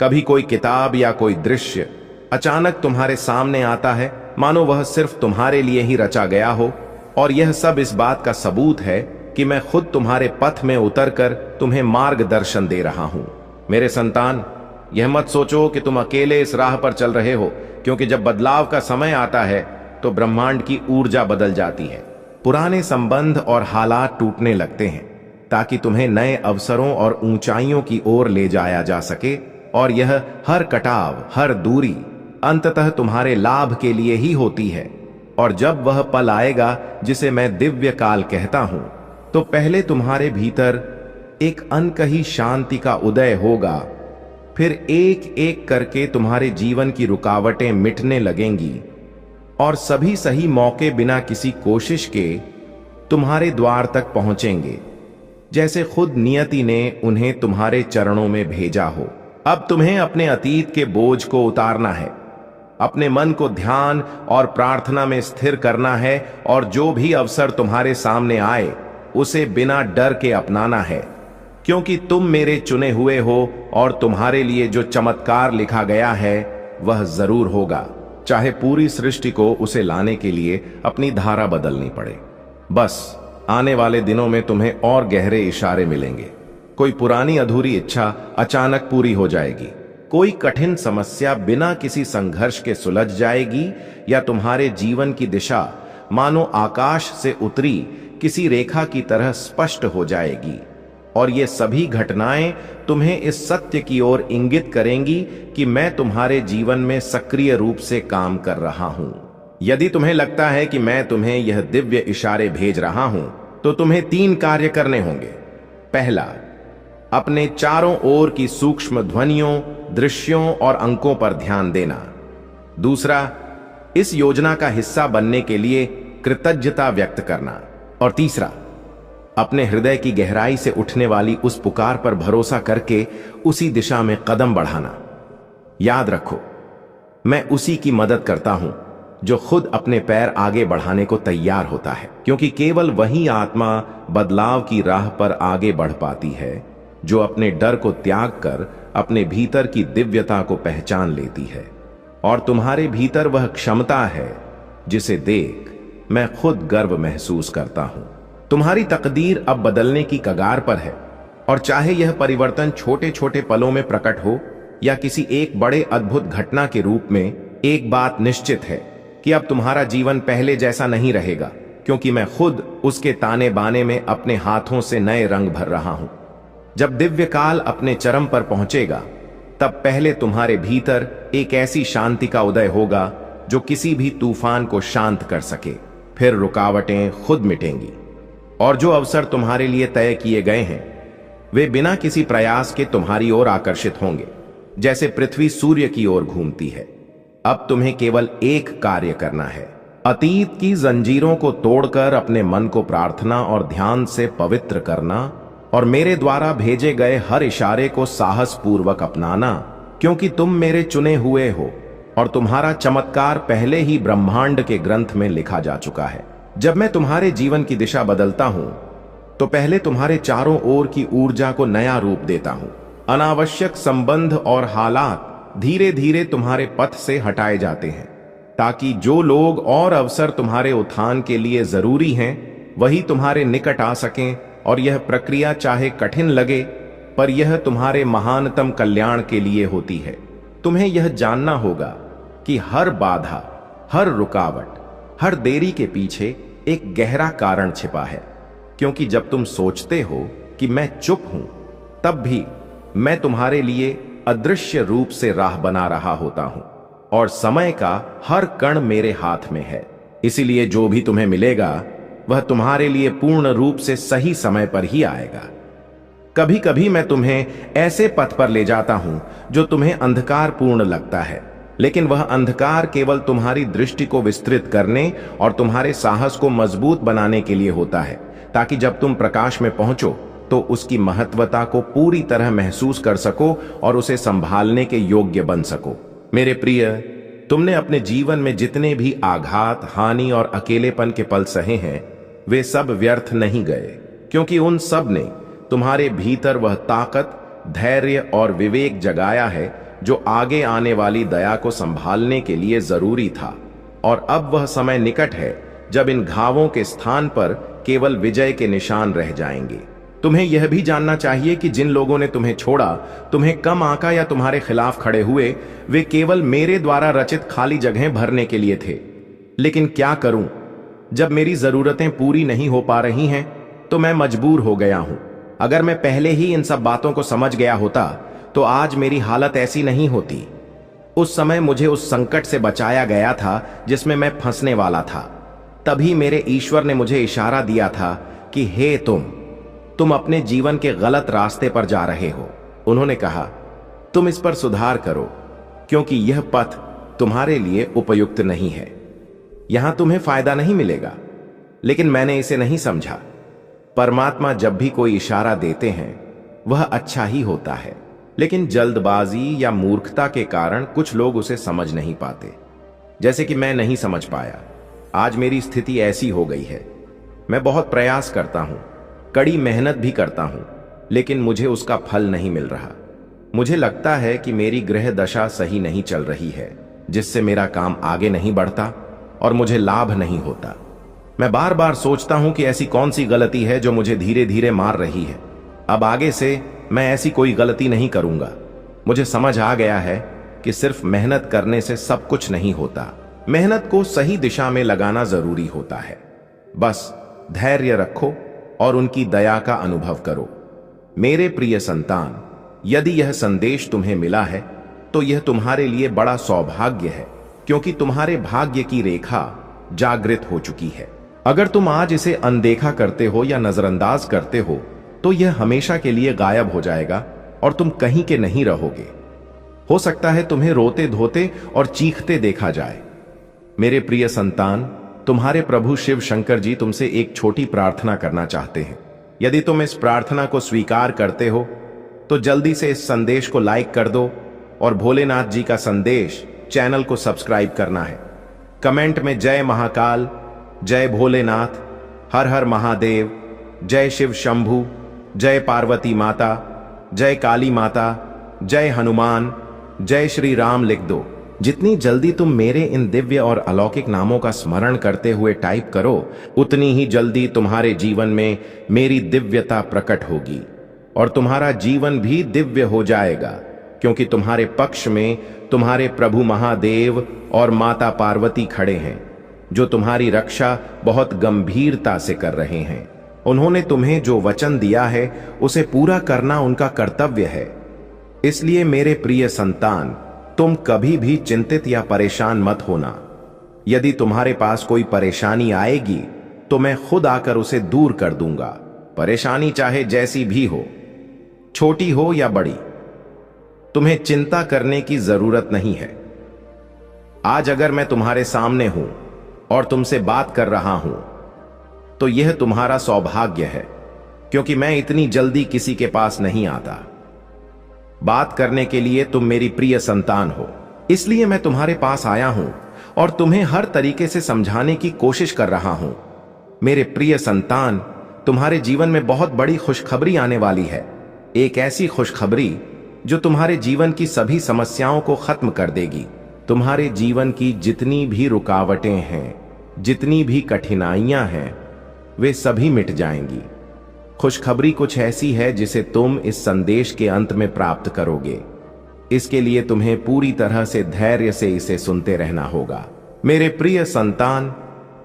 कभी कोई किताब या कोई दृश्य अचानक तुम्हारे सामने आता है, मानो वह सिर्फ तुम्हारे लिए ही रचा गया हो। और यह सब इस बात का सबूत है कि मैं खुद तुम्हारे पथ में उतरकर तुम्हें मार्गदर्शन दे रहा हूं। मेरे संतान, यह मत सोचो कि तुम अकेले इस राह पर चल रहे हो, क्योंकि जब बदलाव का समय आता है तो ब्रह्मांड की ऊर्जा बदल जाती है। पुराने संबंध और हालात टूटने लगते हैं ताकि तुम्हें नए अवसरों और ऊंचाइयों की ओर ले जाया जा सके। और यह हर कटाव, हर दूरी अंततः तुम्हारे लाभ के लिए ही होती है। और जब वह पल आएगा जिसे मैं दिव्य काल कहता हूं, तो पहले तुम्हारे भीतर एक अनकही शांति का उदय होगा। फिर एक एक करके तुम्हारे जीवन की रुकावटें मिटने लगेंगी और सभी सही मौके बिना किसी कोशिश के तुम्हारे द्वार तक पहुंचेंगे, जैसे खुद नियति ने उन्हें तुम्हारे चरणों में भेजा हो। अब तुम्हें अपने अतीत के बोझ को उतारना है, अपने मन को ध्यान और प्रार्थना में स्थिर करना है और जो भी अवसर तुम्हारे सामने आए उसे बिना डर के अपनाना है, क्योंकि तुम मेरे चुने हुए हो और तुम्हारे लिए जो चमत्कार लिखा गया है वह जरूर होगा, चाहे पूरी सृष्टि को उसे लाने के लिए अपनी धारा बदलनी पड़े। बस आने वाले दिनों में तुम्हें और गहरे इशारे मिलेंगे। कोई पुरानी अधूरी इच्छा अचानक पूरी हो जाएगी, कोई कठिन समस्या बिना किसी संघर्ष के सुलझ जाएगी, या तुम्हारे जीवन की दिशा मानो आकाश से उतरी किसी रेखा की तरह स्पष्ट हो जाएगी। और ये सभी घटनाएं तुम्हें इस सत्य की ओर इंगित करेंगी कि मैं तुम्हारे जीवन में सक्रिय रूप से काम कर रहा हूं। यदि तुम्हें लगता है कि मैं तुम्हें यह दिव्य इशारे भेज रहा हूं, तो तुम्हें 3 कार्य करने होंगे। पहला, अपने चारों ओर की सूक्ष्म ध्वनियों, दृश्यों और अंकों पर ध्यान देना। दूसरा, इस योजना का हिस्सा बनने के लिए कृतज्ञता व्यक्त करना। और तीसरा, अपने हृदय की गहराई से उठने वाली उस पुकार पर भरोसा करके उसी दिशा में कदम बढ़ाना। याद रखो, मैं उसी की मदद करता हूं जो खुद अपने पैर आगे बढ़ाने को तैयार होता है, क्योंकि केवल वही आत्मा बदलाव की राह पर आगे बढ़ पाती है जो अपने डर को त्याग कर अपने भीतर की दिव्यता को पहचान लेती है। और तुम्हारे भीतर वह क्षमता है जिसे देख मैं खुद गर्व महसूस करता हूं। तुम्हारी तकदीर अब बदलने की कगार पर है, और चाहे यह परिवर्तन छोटे छोटे पलों में प्रकट हो या किसी एक बड़े अद्भुत घटना के रूप में, एक बात निश्चित है कि अब तुम्हारा जीवन पहले जैसा नहीं रहेगा, क्योंकि मैं खुद उसके ताने बाने में अपने हाथों से नए रंग भर रहा हूं। जब दिव्य काल अपने चरम पर पहुंचेगा, तब पहले तुम्हारे भीतर एक ऐसी शांति का उदय होगा जो किसी भी तूफान को शांत कर सके। फिर रुकावटें खुद मिटेंगी और जो अवसर तुम्हारे लिए तय किए गए हैं वे बिना किसी प्रयास के तुम्हारी ओर आकर्षित होंगे, जैसे पृथ्वी सूर्य की ओर घूमती है। अब तुम्हें केवल एक कार्य करना है, अतीत की जंजीरों को तोड़कर अपने मन को प्रार्थना और ध्यान से पवित्र करना और मेरे द्वारा भेजे गए हर इशारे को साहस पूर्वक अपनाना, क्योंकि तुम मेरे चुने हुए हो और तुम्हारा चमत्कार पहले ही ब्रह्मांड के ग्रंथ में लिखा जा चुका है। जब मैं तुम्हारे जीवन की दिशा बदलता हूं तो पहले तुम्हारे चारों ओर की ऊर्जा को नया रूप देता हूं। अनावश्यक संबंध और हालात धीरे धीरे तुम्हारे पथ से हटाए जाते हैं, ताकि जो लोग और अवसर तुम्हारे उत्थान के लिए जरूरी हैं वही तुम्हारे निकट आ सकें। और यह प्रक्रिया चाहे कठिन लगे, पर यह तुम्हारे महानतम कल्याण के लिए होती है। तुम्हें यह जानना होगा कि हर बाधा, हर रुकावट, हर देरी के पीछे एक गहरा कारण छिपा है, क्योंकि जब तुम सोचते हो कि मैं चुप हूं, तब भी मैं तुम्हारे लिए अदृश्य रूप से राह बना रहा होता हूं और समय का हर कण मेरे हाथ में है। इसीलिए जो भी तुम्हें मिलेगा वह तुम्हारे लिए पूर्ण रूप से सही समय पर ही आएगा। कभी कभी मैं तुम्हें ऐसे पथ पर ले जाता हूं जो तुम्हें अंधकार पूर्ण लगता है, लेकिन वह अंधकार केवल तुम्हारी दृष्टि को विस्तृत करने और तुम्हारे साहस को मजबूत बनाने के लिए होता है, ताकि जब तुम प्रकाश में पहुंचो तो उसकी महत्वता को पूरी तरह महसूस कर सको और उसे संभालने के योग्य बन सको। मेरे प्रिय, तुमने अपने जीवन में जितने भी आघात, हानि और अकेलेपन के पल सहे हैं वे सब व्यर्थ नहीं गए, क्योंकि उन सब ने तुम्हारे भीतर वह ताकत, धैर्य और विवेक जगाया है जो आगे आने वाली दया को संभालने के लिए जरूरी था। और अब वह समय निकट है जब इन घावों के स्थान पर केवल विजय के निशान रह जाएंगे। तुम्हें यह भी जानना चाहिए कि जिन लोगों ने तुम्हें छोड़ा, तुम्हें कम आंका या तुम्हारे खिलाफ खड़े हुए, वे केवल मेरे द्वारा रचित खाली जगहें भरने के लिए थे। लेकिन क्या करूं, जब मेरी जरूरतें पूरी नहीं हो पा रही हैं तो मैं मजबूर हो गया हूं। अगर मैं पहले ही इन सब बातों को समझ गया होता तो आज मेरी हालत ऐसी नहीं होती। उस समय मुझे उस संकट से बचाया गया था जिसमें मैं फंसने वाला था। तभी मेरे ईश्वर ने मुझे इशारा दिया था कि हे तुम अपने जीवन के गलत रास्ते पर जा रहे हो। उन्होंने कहा, तुम इस पर सुधार करो, क्योंकि यह पथ तुम्हारे लिए उपयुक्त नहीं है। यहां तुम्हें फायदा नहीं मिलेगा। लेकिन मैंने इसे नहीं समझा। परमात्मा जब भी कोई इशारा देते हैं वह अच्छा ही होता है, लेकिन जल्दबाजी या मूर्खता के कारण कुछ लोग उसे समझ नहीं पाते, जैसे कि मैं नहीं समझ पाया। आज मेरी स्थिति ऐसी हो गई है। मैं बहुत प्रयास करता हूं, कड़ी मेहनत भी करता हूं, लेकिन मुझे उसका फल नहीं मिल रहा। मुझे लगता है कि मेरी ग्रह दशा सही नहीं चल रही है, जिससे मेरा काम आगे नहीं बढ़ता और मुझे लाभ नहीं होता। मैं बार बार सोचता हूं कि ऐसी कौन सी गलती है जो मुझे धीरे धीरे मार रही है। अब आगे से मैं ऐसी कोई गलती नहीं करूंगा। मुझे समझ आ गया है कि सिर्फ मेहनत करने से सब कुछ नहीं होता। मेहनत को सही दिशा में लगाना जरूरी होता है। बस धैर्य रखो और उनकी दया का अनुभव करो। मेरे प्रिय संतान, यदि यह संदेश तुम्हें मिला है तो यह तुम्हारे लिए बड़ा सौभाग्य है, क्योंकि तुम्हारे भाग्य की रेखा जागृत हो चुकी है। अगर तुम आज इसे अनदेखा करते हो या नजरअंदाज करते हो तो यह हमेशा के लिए गायब हो जाएगा और तुम कहीं के नहीं रहोगे। हो सकता है तुम्हें रोते धोते और चीखते देखा जाए। मेरे प्रिय संतान, तुम्हारे प्रभु शिव शंकर जी तुमसे एक छोटी प्रार्थना करना चाहते हैं। यदि तुम इस प्रार्थना को स्वीकार करते हो तो जल्दी से इस संदेश को लाइक कर दो और भोलेनाथ जी का संदेश चैनल को सब्सक्राइब करना है। कमेंट में जय महाकाल, जय भोलेनाथ, हर हर महादेव, जय शिव शंभू, जय पार्वती माता, जय काली माता, जय हनुमान, जय श्री राम लिख दो। जितनी जल्दी तुम मेरे इन दिव्य और अलौकिक नामों का स्मरण करते हुए टाइप करो, उतनी ही जल्दी तुम्हारे जीवन में मेरी दिव्यता प्रकट होगी और तुम्हारा जीवन भी दिव्य हो जाएगा, क्योंकि तुम्हारे पक्ष में तुम्हारे प्रभु महादेव और माता पार्वती खड़े हैं, जो तुम्हारी रक्षा बहुत गंभीरता से कर रहे हैं। उन्होंने तुम्हें जो वचन दिया है उसे पूरा करना उनका कर्तव्य है। इसलिए मेरे प्रिय संतान, तुम कभी भी चिंतित या परेशान मत होना। यदि तुम्हारे पास कोई परेशानी आएगी तो मैं खुद आकर उसे दूर कर दूंगा। परेशानी चाहे जैसी भी हो, छोटी हो या बड़ी, तुम्हें चिंता करने की जरूरत नहीं है। आज अगर मैं तुम्हारे सामने हूं और तुमसे बात कर रहा हूं तो यह तुम्हारा सौभाग्य है, क्योंकि मैं इतनी जल्दी किसी के पास नहीं आता। बात करने के लिए तुम मेरी प्रिय संतान हो, इसलिए मैं तुम्हारे पास आया हूं और तुम्हें हर तरीके से समझाने की कोशिश कर रहा हूं। मेरे प्रिय संतान, तुम्हारे जीवन में बहुत बड़ी खुशखबरी आने वाली है। एक ऐसी खुशखबरी जो तुम्हारे जीवन की सभी समस्याओं को खत्म कर देगी। तुम्हारे जीवन की जितनी भी रुकावटें हैं, जितनी भी कठिनाइयां हैं, वे सभी मिट जाएंगी। खुशखबरी कुछ ऐसी है जिसे तुम इस संदेश के अंत में प्राप्त करोगे। इसके लिए तुम्हें पूरी तरह से धैर्य से इसे सुनते रहना होगा। मेरे प्रिय संतान,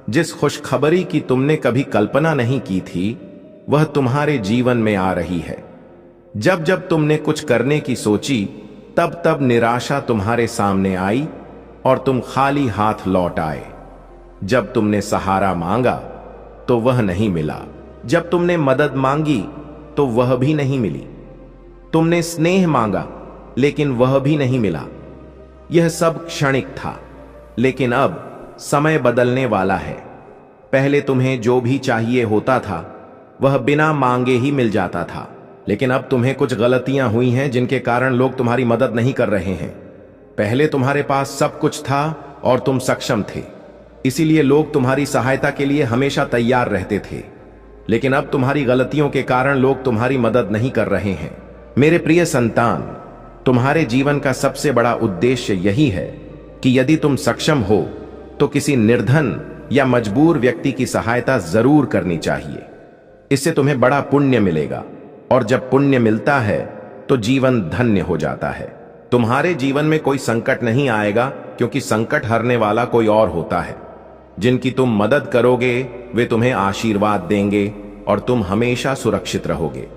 जिस खुशखबरी की तुमने कभी कल्पना नहीं की थी, वह तुम्हारे जीवन में आ रही है। जब जब तुमने कुछ करने की सोची, तब तब निराशा तुम्हारे सामने आई और तुम खाली हाथ लौट आए। जब तुमने सहारा मांगा तो वह नहीं मिला। जब तुमने मदद मांगी तो वह भी नहीं मिली। तुमने स्नेह मांगा लेकिन वह भी नहीं मिला। यह सब क्षणिक था, लेकिन अब समय बदलने वाला है। पहले तुम्हें जो भी चाहिए होता था वह बिना मांगे ही मिल जाता था, लेकिन अब तुम्हें कुछ गलतियां हुई हैं जिनके कारण लोग तुम्हारी मदद नहीं कर रहे हैं। पहले तुम्हारे पास सब कुछ था और तुम सक्षम थे, इसीलिए लोग तुम्हारी सहायता के लिए हमेशा तैयार रहते थे। लेकिन अब तुम्हारी गलतियों के कारण लोग तुम्हारी मदद नहीं कर रहे हैं। मेरे प्रिय संतान, तुम्हारे जीवन का सबसे बड़ा उद्देश्य यही है कि यदि तुम सक्षम हो तो किसी निर्धन या मजबूर व्यक्ति की सहायता जरूर करनी चाहिए। इससे तुम्हें बड़ा पुण्य मिलेगा, और जब पुण्य मिलता है तो जीवन धन्य हो जाता है। तुम्हारे जीवन में कोई संकट नहीं आएगा, क्योंकि संकट हरने वाला कोई और होता है। जिनकी तुम मदद करोगे वे तुम्हें आशीर्वाद देंगे और तुम हमेशा सुरक्षित रहोगे।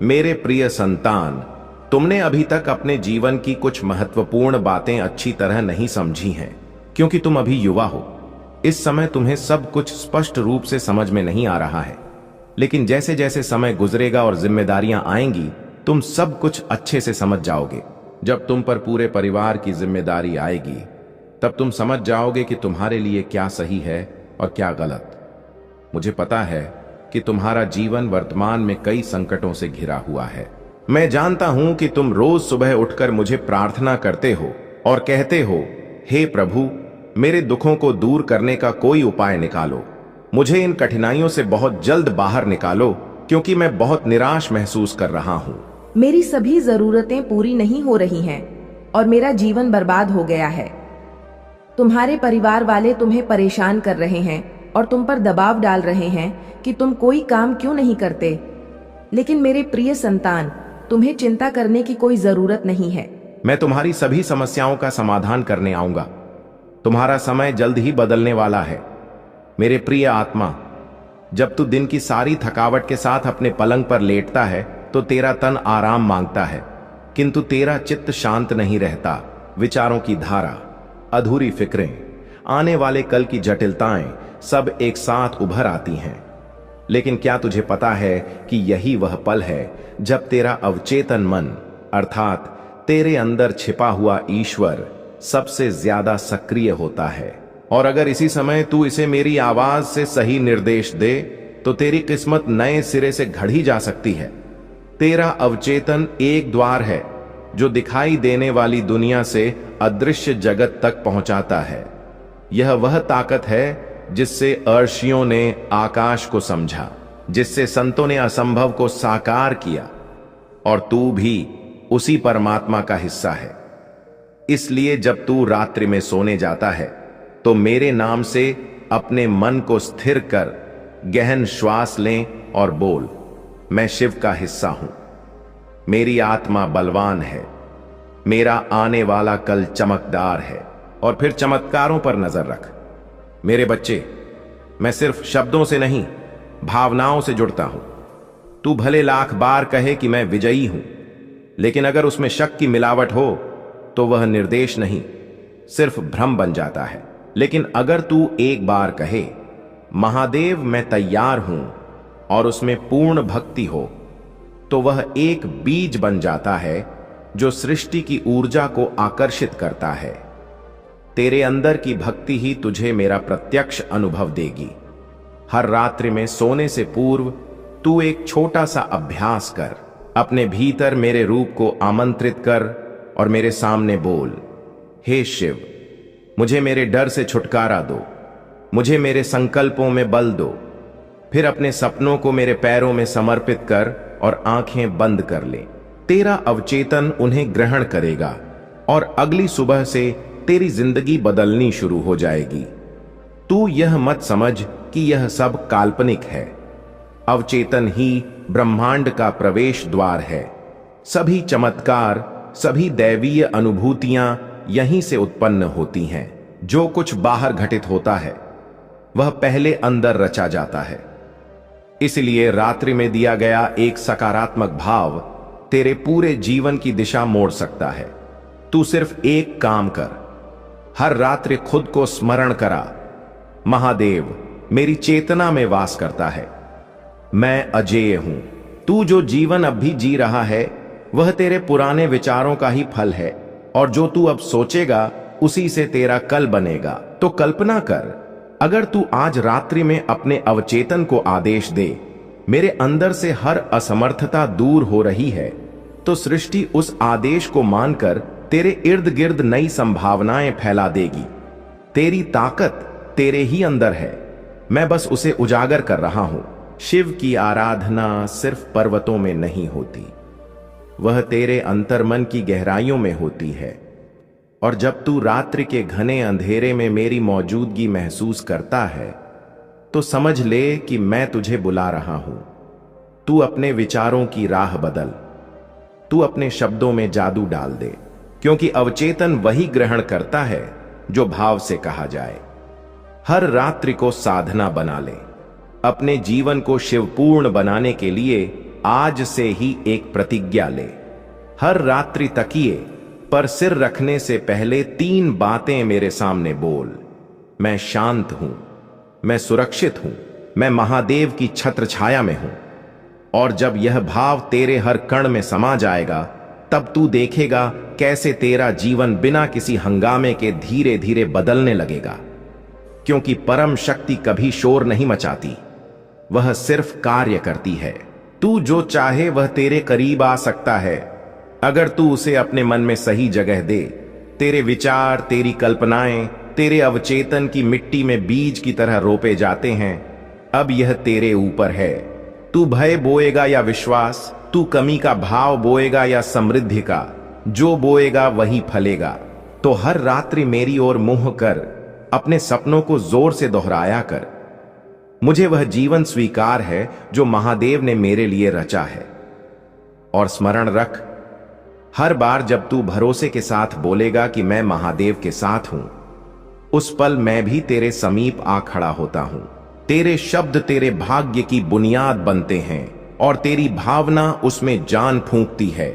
मेरे प्रिय संतान, तुमने अभी तक अपने जीवन की कुछ महत्वपूर्ण बातें अच्छी तरह नहीं समझी हैं, क्योंकि तुम अभी युवा हो। इस समय तुम्हें सब कुछ स्पष्ट रूप से समझ में नहीं आ रहा है, लेकिन जैसे जैसे समय गुजरेगा और जिम्मेदारियां आएंगी, तुम सब कुछ अच्छे से समझ जाओगे। जब तुम पर पूरे परिवार की जिम्मेदारी आएगी, तब तुम समझ जाओगे कि तुम्हारे लिए क्या सही है और क्या गलत। मुझे पता है कि तुम्हारा जीवन वर्तमान में कई संकटों से घिरा हुआ है। मैं जानता हूं कि तुम रोज सुबह उठकर मुझे प्रार्थना करते हो और कहते हो, हे प्रभु, मेरे दुखों को दूर करने का कोई उपाय निकालो। मुझे इन कठिनाइयों से बहुत जल्द बाहर निकालो, क्योंकि मैं बहुत निराश महसूस कर रहा हूं। मेरी सभी जरूरतें पूरी नहीं हो रही हैं और मेरा जीवन बर्बाद हो गया है। तुम्हारे परिवार वाले तुम्हें परेशान कर रहे हैं और तुम पर दबाव डाल रहे हैं कि तुम कोई काम क्यों नहीं करते। लेकिन मेरे प्रिय संतान, तुम्हें चिंता करने की कोई जरूरत नहीं है। मैं तुम्हारी सभी समस्याओं का समाधान करने आऊंगा। तुम्हारा समय जल्द ही बदलने वाला है। मेरे प्रिय आत्मा, जब तू दिन की सारी थकावट के साथ अपने पलंग पर लेटता है तो तेरा तन आराम मांगता है, किंतु तेरा चित्त शांत नहीं रहता। विचारों की धारा, अधूरी फिक्रें, आने वाले कल की जटिलताएं सब एक साथ उभर आती हैं। लेकिन क्या तुझे पता है कि यही वह पल है जब तेरा अवचेतन मन, अर्थात तेरे अंदर छिपा हुआ ईश्वर, सबसे ज्यादा सक्रिय होता है। और अगर इसी समय तू इसे मेरी आवाज से सही निर्देश दे तो तेरी किस्मत नए सिरे से घड़ी जा सकती है। तेरा अवचेतन एक द्वार है जो दिखाई देने वाली दुनिया से अदृश्य जगत तक पहुंचाता है। यह वह ताकत है जिससे अर्षियों ने आकाश को समझा, जिससे संतों ने असंभव को साकार किया, और तू भी उसी परमात्मा का हिस्सा है। इसलिए जब तू रात्रि में सोने जाता है तो मेरे नाम से अपने मन को स्थिर कर गहन श्वास लें और बोल, मैं शिव का हिस्सा हूं। मेरी आत्मा बलवान है। मेरा आने वाला कल चमकदार है। और फिर चमत्कारों पर नजर रख। मेरे बच्चे, मैं सिर्फ शब्दों से नहीं भावनाओं से जुड़ता हूं। तू भले लाख बार कहे कि मैं विजयी हूं, लेकिन अगर उसमें शक की मिलावट हो तो वह निर्देश नहीं, सिर्फ भ्रम बन जाता है। लेकिन अगर तू एक बार कहे महादेव मैं तैयार हूं और उसमें पूर्ण भक्ति हो, तो वह एक बीज बन जाता है जो सृष्टि की ऊर्जा को आकर्षित करता है। तेरे अंदर की भक्ति ही तुझे मेरा प्रत्यक्ष अनुभव देगी। हर रात्रि में सोने से पूर्व तू एक छोटा सा अभ्यास कर। अपने भीतर मेरे रूप को आमंत्रित कर और मेरे सामने बोल, हे शिव, मुझे मेरे डर से छुटकारा दो, मुझे मेरे संकल्पों में बल दो। फिर अपने सपनों को मेरे पैरों में समर्पित कर और आंखें बंद कर ले। तेरा अवचेतन उन्हें ग्रहण करेगा और अगली सुबह से तेरी जिंदगी बदलनी शुरू हो जाएगी। तू यह मत समझ कि यह सब काल्पनिक है। अवचेतन ही ब्रह्मांड का प्रवेश द्वार है। सभी चमत्कार, सभी दैवीय अनुभूतियां यहीं से उत्पन्न होती हैं। जो कुछ बाहर घटित होता है वह पहले अंदर रचा जाता है। इसलिए रात्रि में दिया गया एक सकारात्मक भाव तेरे पूरे जीवन की दिशा मोड़ सकता है। तू सिर्फ एक काम कर, हर रात्रि खुद को स्मरण करा, महादेव मेरी चेतना में वास करता है, मैं अजेय हूं। तू जो जीवन अब भी जी रहा है वह तेरे पुराने विचारों का ही फल है, और जो तू अब सोचेगा उसी से तेरा कल बनेगा। तो कल्पना कर, अगर तू आज रात्रि में अपने अवचेतन को आदेश दे, मेरे अंदर से हर असमर्थता दूर हो रही है, तो सृष्टि उस आदेश को मानकर तेरे इर्द गिर्द नई संभावनाएं फैला देगी। तेरी ताकत तेरे ही अंदर है, मैं बस उसे उजागर कर रहा हूं। शिव की आराधना सिर्फ पर्वतों में नहीं होती, वह तेरे अंतर्मन की गहराइयों में होती है। और जब तू रात्रि के घने अंधेरे में मेरी मौजूदगी महसूस करता है, तो समझ ले कि मैं तुझे बुला रहा हूं। तू अपने विचारों की राह बदल, तू अपने शब्दों में जादू डाल दे, क्योंकि अवचेतन वही ग्रहण करता है जो भाव से कहा जाए। हर रात्रि को साधना बना ले। अपने जीवन को शिवपूर्ण बनाने के लिए आज से ही एक प्रतिज्ञा ले। हर रात्रि तकिए पर सिर रखने से पहले 3 बातें मेरे सामने बोल। मैं शांत हूं, मैं सुरक्षित हूं, मैं महादेव की छत्र छाया में हूं। और जब यह भाव तेरे हर कण में समा जाएगा, तब तू देखेगा कैसे तेरा जीवन बिना किसी हंगामे के धीरे धीरे बदलने लगेगा। क्योंकि परम शक्ति कभी शोर नहीं मचाती, वह सिर्फ कार्य करती है। तू जो चाहे वह तेरे करीब आ सकता है, अगर तू उसे अपने मन में सही जगह दे। तेरे विचार, तेरी कल्पनाएं तेरे अवचेतन की मिट्टी में बीज की तरह रोपे जाते हैं। अब यह तेरे ऊपर है, तू भय बोएगा या विश्वास, तू कमी का भाव बोएगा या समृद्धि का। जो बोएगा वही फलेगा। तो हर रात्रि मेरी ओर मुंह कर, अपने सपनों को जोर से दोहराया कर। मुझे वह जीवन स्वीकार है जो महादेव ने मेरे लिए रचा है। और स्मरण रख, हर बार जब तू भरोसे के साथ बोलेगा कि मैं महादेव के साथ हूं, उस पल मैं भी तेरे समीप आ खड़ा होता हूं। तेरे शब्द तेरे भाग्य की बुनियाद बनते हैं और तेरी भावना उसमें जान फूंकती है।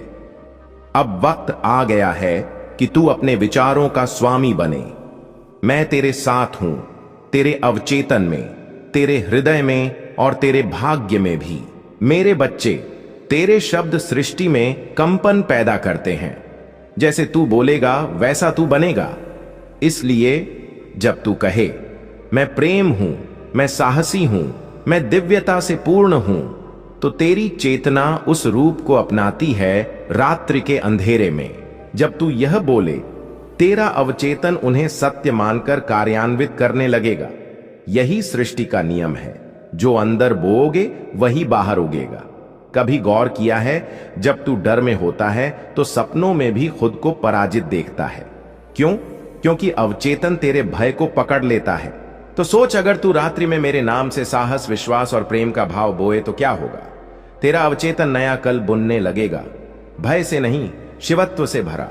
अब वक्त आ गया है कि तू अपने विचारों का स्वामी बने। मैं तेरे साथ हूं, तेरे अवचेतन में, तेरे हृदय में और तेरे भाग्य में भी। मेरे बच्चे, तेरे शब्द सृष्टि में कंपन पैदा करते हैं। जैसे तू बोलेगा वैसा तू बनेगा। इसलिए जब तू कहे मैं प्रेम हूं, मैं साहसी हूं, मैं दिव्यता से पूर्ण हूं, तो तेरी चेतना उस रूप को अपनाती है रात्रि के अंधेरे में। जब तू यह बोले, तेरा अवचेतन उन्हें सत्य मानकर कार्यान्वित करने लगेगा। यही सृष्टि का नियम है, जो अंदर बोओगे वही बाहर उगेगा। कभी गौर किया है, जब तू डर में होता है तो सपनों में भी खुद को पराजित देखता है। क्यों? क्योंकि अवचेतन तेरे भय को पकड़ लेता है। तो सोच, अगर तू रात्रि में मेरे नाम से साहस, विश्वास और प्रेम का भाव बोए तो क्या होगा? तेरा अवचेतन नया कल बुनने लगेगा, भय से नहीं, शिवत्व से भरा,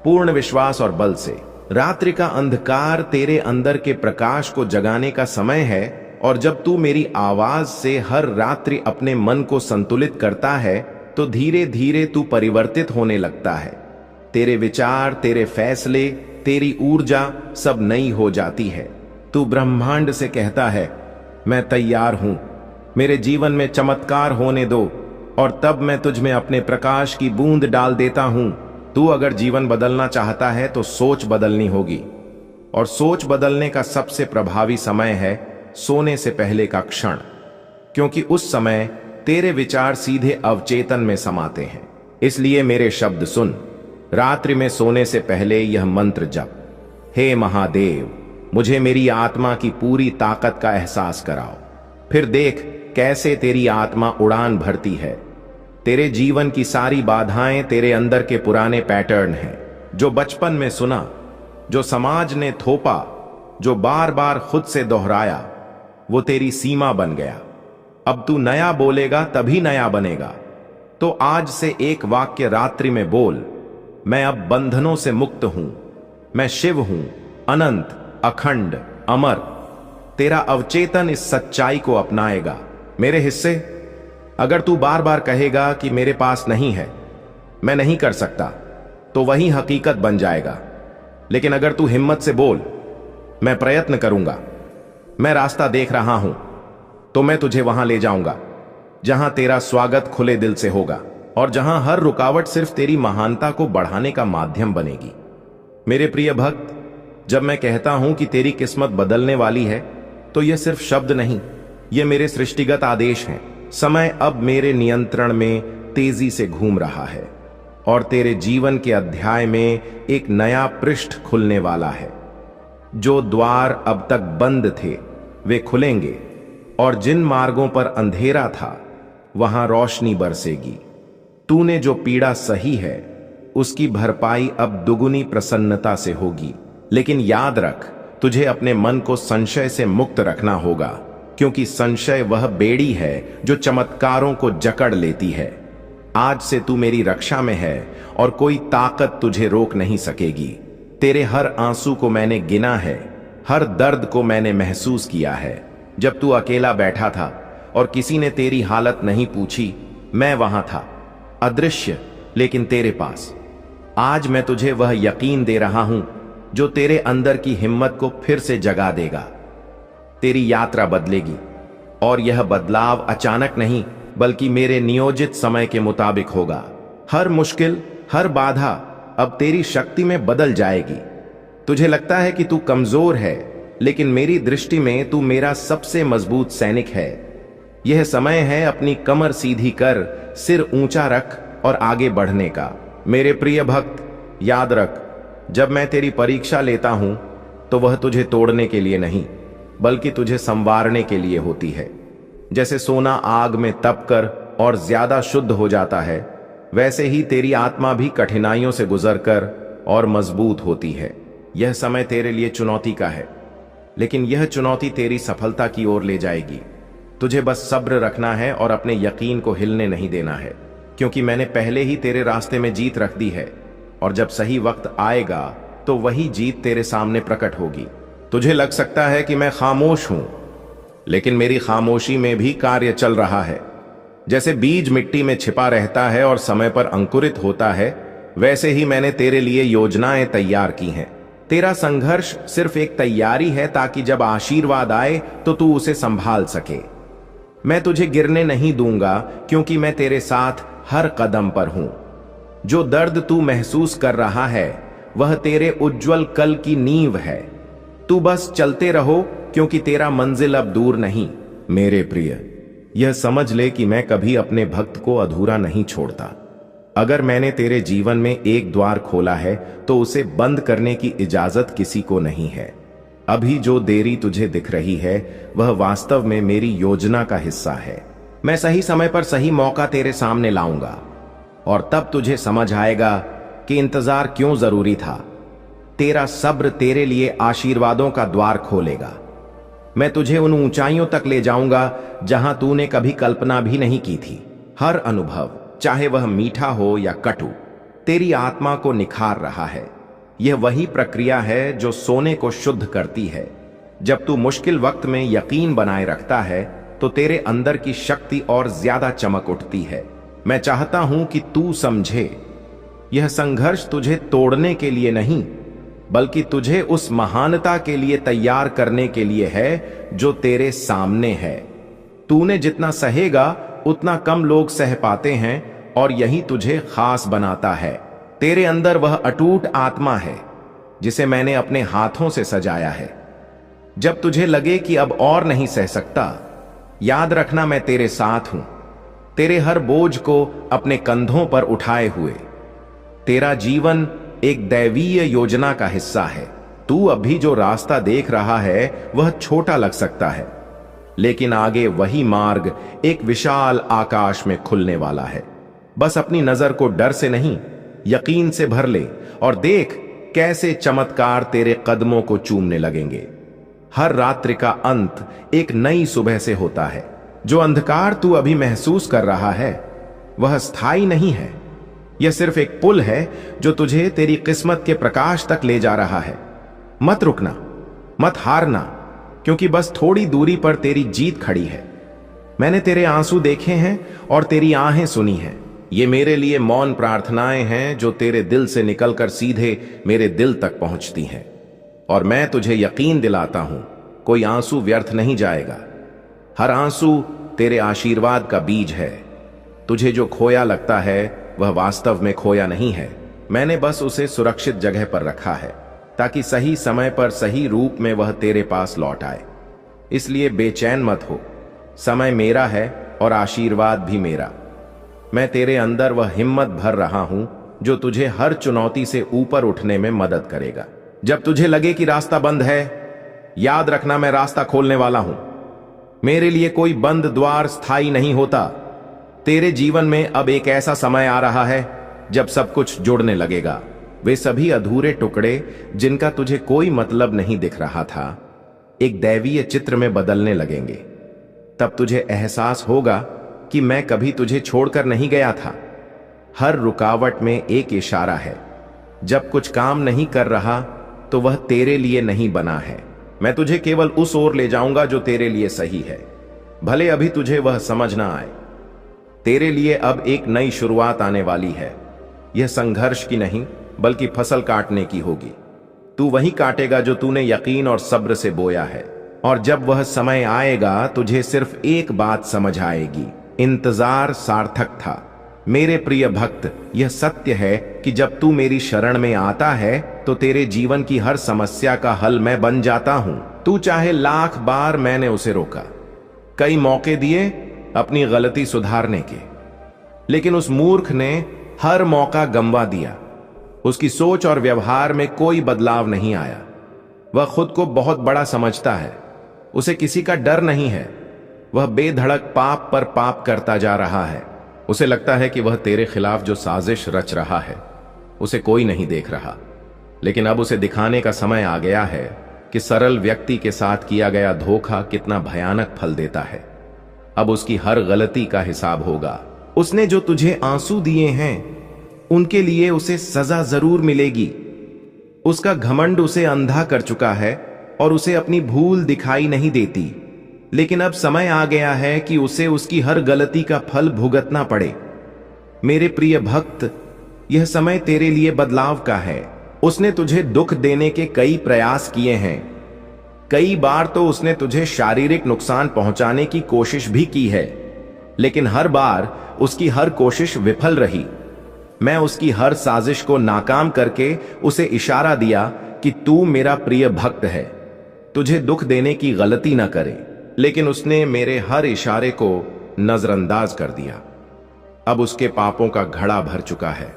पूर्ण विश्वास और बल से। रात्रि का अंधकार तेरे अंदर के प्रकाश को जगाने का समय है और जब तू मेरी आवाज से हर रात्रि अपने मन को संतुलित करता है तो धीरे धीरे तू परिवर्तित होने लगता है। तेरे विचार, तेरे फैसले, तेरी ऊर्जा सब नई हो जाती है। तू ब्रह्मांड से कहता है, मैं तैयार हूं, मेरे जीवन में चमत्कार होने दो, और तब मैं तुझ में अपने प्रकाश की बूंद डाल देता हूं। तू अगर जीवन बदलना चाहता है तो सोच बदलनी होगी, और सोच बदलने का सबसे प्रभावी समय है सोने से पहले का क्षण, क्योंकि उस समय तेरे विचार सीधे अवचेतन में समाते हैं। इसलिए मेरे शब्द सुन, रात्रि में सोने से पहले यह मंत्र जप, हे महादेव, मुझे मेरी आत्मा की पूरी ताकत का एहसास कराओ। फिर देख कैसे तेरी आत्मा उड़ान भरती है। तेरे जीवन की सारी बाधाएं तेरे अंदर के पुराने पैटर्न हैं, जो बचपन में सुना, जो समाज ने थोपा, जो बार बार खुद से दोहराया, वो तेरी सीमा बन गया। अब तू नया बोलेगा तभी नया बनेगा। तो आज से एक वाक्य रात्रि में बोल, मैं अब बंधनों से मुक्त हूं, मैं शिव हूं, अनंत, अखंड, अमर। तेरा अवचेतन इस सच्चाई को अपनाएगा। मेरे हिस्से, अगर तू बार बार कहेगा कि मेरे पास नहीं है, मैं नहीं कर सकता, तो वही हकीकत बन जाएगा। लेकिन अगर तू हिम्मत से बोल, मैं प्रयत्न करूंगा, मैं रास्ता देख रहा हूं, तो मैं तुझे वहां ले जाऊंगा जहां तेरा स्वागत खुले दिल से होगा, और जहां हर रुकावट सिर्फ तेरी महानता को बढ़ाने का माध्यम बनेगी। मेरे प्रिय भक्त, जब मैं कहता हूं कि तेरी किस्मत बदलने वाली है, तो यह सिर्फ शब्द नहीं, यह मेरे सृष्टिगत आदेश हैं। समय अब मेरे नियंत्रण में तेजी से घूम रहा है, और तेरे जीवन के अध्याय में एक नया पृष्ठ खुलने वाला है। जो द्वार अब तक बंद थे वे खुलेंगे, और जिन मार्गों पर अंधेरा था वहां रोशनी बरसेगी। तूने जो पीड़ा सही है उसकी भरपाई अब दुगुनी प्रसन्नता से होगी। लेकिन याद रख, तुझे अपने मन को संशय से मुक्त रखना होगा, क्योंकि संशय वह बेड़ी है जो चमत्कारों को जकड़ लेती है। आज से तू मेरी रक्षा में है और कोई ताकत तुझे रोक नहीं सकेगी। तेरे हर आंसू को मैंने गिना है, हर दर्द को मैंने महसूस किया है। जब तू अकेला बैठा था और किसी ने तेरी हालत नहीं पूछी, मैं वहां था, अदृश्य लेकिन तेरे पास। आज मैं तुझे वह यकीन दे रहा हूं जो तेरे अंदर की हिम्मत को फिर से जगा देगा। तेरी यात्रा बदलेगी, और यह बदलाव अचानक नहीं बल्कि मेरे नियोजित समय के मुताबिक होगा। हर मुश्किल, हर बाधा अब तेरी शक्ति में बदल जाएगी। तुझे लगता है कि तू कमजोर है, लेकिन मेरी दृष्टि में तू मेरा सबसे मजबूत सैनिक है। यह समय है अपनी कमर सीधी कर, सिर ऊंचा रख और आगे बढ़ने का। मेरे प्रिय भक्त, याद रख, जब मैं तेरी परीक्षा लेता हूं तो वह तुझे तोड़ने के लिए नहीं बल्कि तुझे संवारने के लिए होती है। जैसे सोना आग में तप कर और ज्यादा शुद्ध हो जाता है, वैसे ही तेरी आत्मा भी कठिनाइयों से गुजरकर और मजबूत होती है। यह समय तेरे लिए चुनौती का है, लेकिन यह चुनौती तेरी सफलता की ओर ले जाएगी। तुझे बस सब्र रखना है और अपने यकीन को हिलने नहीं देना है, क्योंकि मैंने पहले ही तेरे रास्ते में जीत रख दी है, और जब सही वक्त आएगा तो वही जीत तेरे सामने प्रकट होगी। तुझे लग सकता है कि मैं खामोश हूं, लेकिन मेरी खामोशी में भी कार्य चल रहा है। जैसे बीज मिट्टी में छिपा रहता है और समय पर अंकुरित होता है, वैसे ही मैंने तेरे लिए योजनाएं तैयार की हैं। तेरा संघर्ष सिर्फ एक तैयारी है ताकि जब आशीर्वाद आए तो तू उसे संभाल सके। मैं तुझे गिरने नहीं दूंगा, क्योंकि मैं तेरे साथ हर कदम पर हूं। जो दर्द तू महसूस कर रहा है वह तेरे उज्जवल कल की नींव है। तू बस चलते रहो, क्योंकि तेरा मंजिल अब दूर नहीं। मेरे प्रिय, यह समझ ले कि मैं कभी अपने भक्त को अधूरा नहीं छोड़ता। अगर मैंने तेरे जीवन में एक द्वार खोला है तो उसे बंद करने की इजाजत किसी को नहीं है। अभी जो देरी तुझे दिख रही है वह वास्तव में मेरी योजना का हिस्सा है। मैं सही समय पर सही मौका तेरे सामने लाऊंगा, और तब तुझे समझ आएगा कि इंतजार क्यों जरूरी था। तेरा सब्र तेरे लिए आशीर्वादों का द्वार खोलेगा। मैं तुझे उन ऊंचाइयों तक ले जाऊंगा जहां तूने कभी कल्पना भी नहीं की थी। हर अनुभव, चाहे वह मीठा हो या कटु, तेरी आत्मा को निखार रहा है। यह वही प्रक्रिया है जो सोने को शुद्ध करती है। जब तू मुश्किल वक्त में यकीन बनाए रखता है तो तेरे अंदर की शक्ति और ज्यादा चमक उठती है। मैं चाहता हूं कि तू समझे, यह संघर्ष तुझे तोड़ने के लिए नहीं, बल्कि तुझे उस महानता के लिए तैयार करने के लिए है जो तेरे सामने है। तूने जितना सहेगा उतना कम लोग सह पाते हैं, और यही तुझे खास बनाता है। तेरे अंदर वह अटूट आत्मा है जिसे मैंने अपने हाथों से सजाया है। जब तुझे लगे कि अब और नहीं सह सकता, याद रखना मैं तेरे साथ हूं, तेरे हर बोझ को अपने कंधों पर उठाए हुए। तेरा जीवन एक दैवीय योजना का हिस्सा है। तू अभी जो रास्ता देख रहा है वह छोटा लग सकता है, लेकिन आगे वही मार्ग एक विशाल आकाश में खुलने वाला है। बस अपनी नजर को डर से नहीं, यकीन से भर ले और देख कैसे चमत्कार तेरे कदमों को चूमने लगेंगे। हर रात्रि का अंत एक नई सुबह से होता है। जो अंधकार तू अभी महसूस कर रहा है वह स्थायी नहीं है। यह सिर्फ एक पुल है जो तुझे तेरी किस्मत के प्रकाश तक ले जा रहा है। मत रुकना, मत हारना, क्योंकि बस थोड़ी दूरी पर तेरी जीत खड़ी है। मैंने तेरे आंसू देखे हैं और तेरी आहें सुनी हैं। ये मेरे लिए मौन प्रार्थनाएं हैं जो तेरे दिल से निकलकर सीधे मेरे दिल तक पहुंचती हैं। और मैं तुझे यकीन दिलाता हूं, कोई आंसू व्यर्थ नहीं जाएगा। हर आंसू तेरे आशीर्वाद का बीज है। तुझे जो खोया लगता है वह वास्तव में खोया नहीं है। मैंने बस उसे सुरक्षित जगह पर रखा है ताकि सही समय पर सही रूप में वह तेरे पास लौट आए। इसलिए बेचैन मत हो, समय मेरा है और आशीर्वाद भी मेरा। मैं तेरे अंदर वह हिम्मत भर रहा हूं जो तुझे हर चुनौती से ऊपर उठने में मदद करेगा। जब तुझे लगे कि रास्ता बंद है, याद रखना मैं रास्ता खोलने वाला हूं। मेरे लिए कोई बंद द्वार स्थायी नहीं होता। तेरे जीवन में अब एक ऐसा समय आ रहा है जब सब कुछ जुड़ने लगेगा। वे सभी अधूरे टुकड़े जिनका तुझे कोई मतलब नहीं दिख रहा था, एक दैवीय चित्र में बदलने लगेंगे। तब तुझे एहसास होगा कि मैं कभी तुझे छोड़कर नहीं गया था। हर रुकावट में एक इशारा है। जब कुछ काम नहीं कर रहा तो वह तेरे लिए नहीं बना है। मैं तुझे केवल उस ओर ले जाऊंगा जो तेरे लिए सही है, भले अभी तुझे वह समझ ना आए। तेरे लिए अब एक नई शुरुआत आने वाली है। यह संघर्ष की नहीं बल्कि फसल काटने की होगी। तू वही काटेगा जो तूने यकीन और सब्र से बोया है। और जब वह समय आएगा तुझे सिर्फ एक बात समझ आएगी, इंतजार सार्थक था। मेरे प्रिय भक्त, यह सत्य है कि जब तू मेरी शरण में आता है तो तेरे जीवन की हर समस्या का हल मैं बन जाता हूं। तू चाहे लाख बार मैंने उसे रोका, कई मौके दिए अपनी गलती सुधारने के, लेकिन उस मूर्ख ने हर मौका गंवा दिया। उसकी सोच और व्यवहार में कोई बदलाव नहीं आया। वह खुद को बहुत बड़ा समझता है, उसे किसी का डर नहीं है। वह बेधड़क पाप पर पाप करता जा रहा है। उसे लगता है कि वह तेरे खिलाफ जो साजिश रच रहा है उसे कोई नहीं देख रहा। लेकिन अब उसे दिखाने का समय आ गया है कि सरल व्यक्ति के साथ किया गया धोखा कितना भयानक फल देता है। अब उसकी हर गलती का हिसाब होगा। उसने जो तुझे आंसू दिए हैं उनके लिए उसे सजा जरूर मिलेगी। उसका घमंड उसे अंधा कर चुका है और उसे अपनी भूल दिखाई नहीं देती। लेकिन अब समय आ गया है कि उसे उसकी हर गलती का फल भुगतना पड़े। मेरे प्रिय भक्त, यह समय तेरे लिए बदलाव का है। उसने तुझे दुख देने के कई प्रयास किए हैं। कई बार तो उसने तुझे शारीरिक नुकसान पहुंचाने की कोशिश भी की है, लेकिन हर बार उसकी हर कोशिश विफल रही। मैं उसकी हर साजिश को नाकाम करके उसे इशारा दिया कि तू मेरा प्रिय भक्त है, तुझे दुख देने की गलती न करे। लेकिन उसने मेरे हर इशारे को नजरअंदाज कर दिया। अब उसके पापों का घड़ा भर चुका है।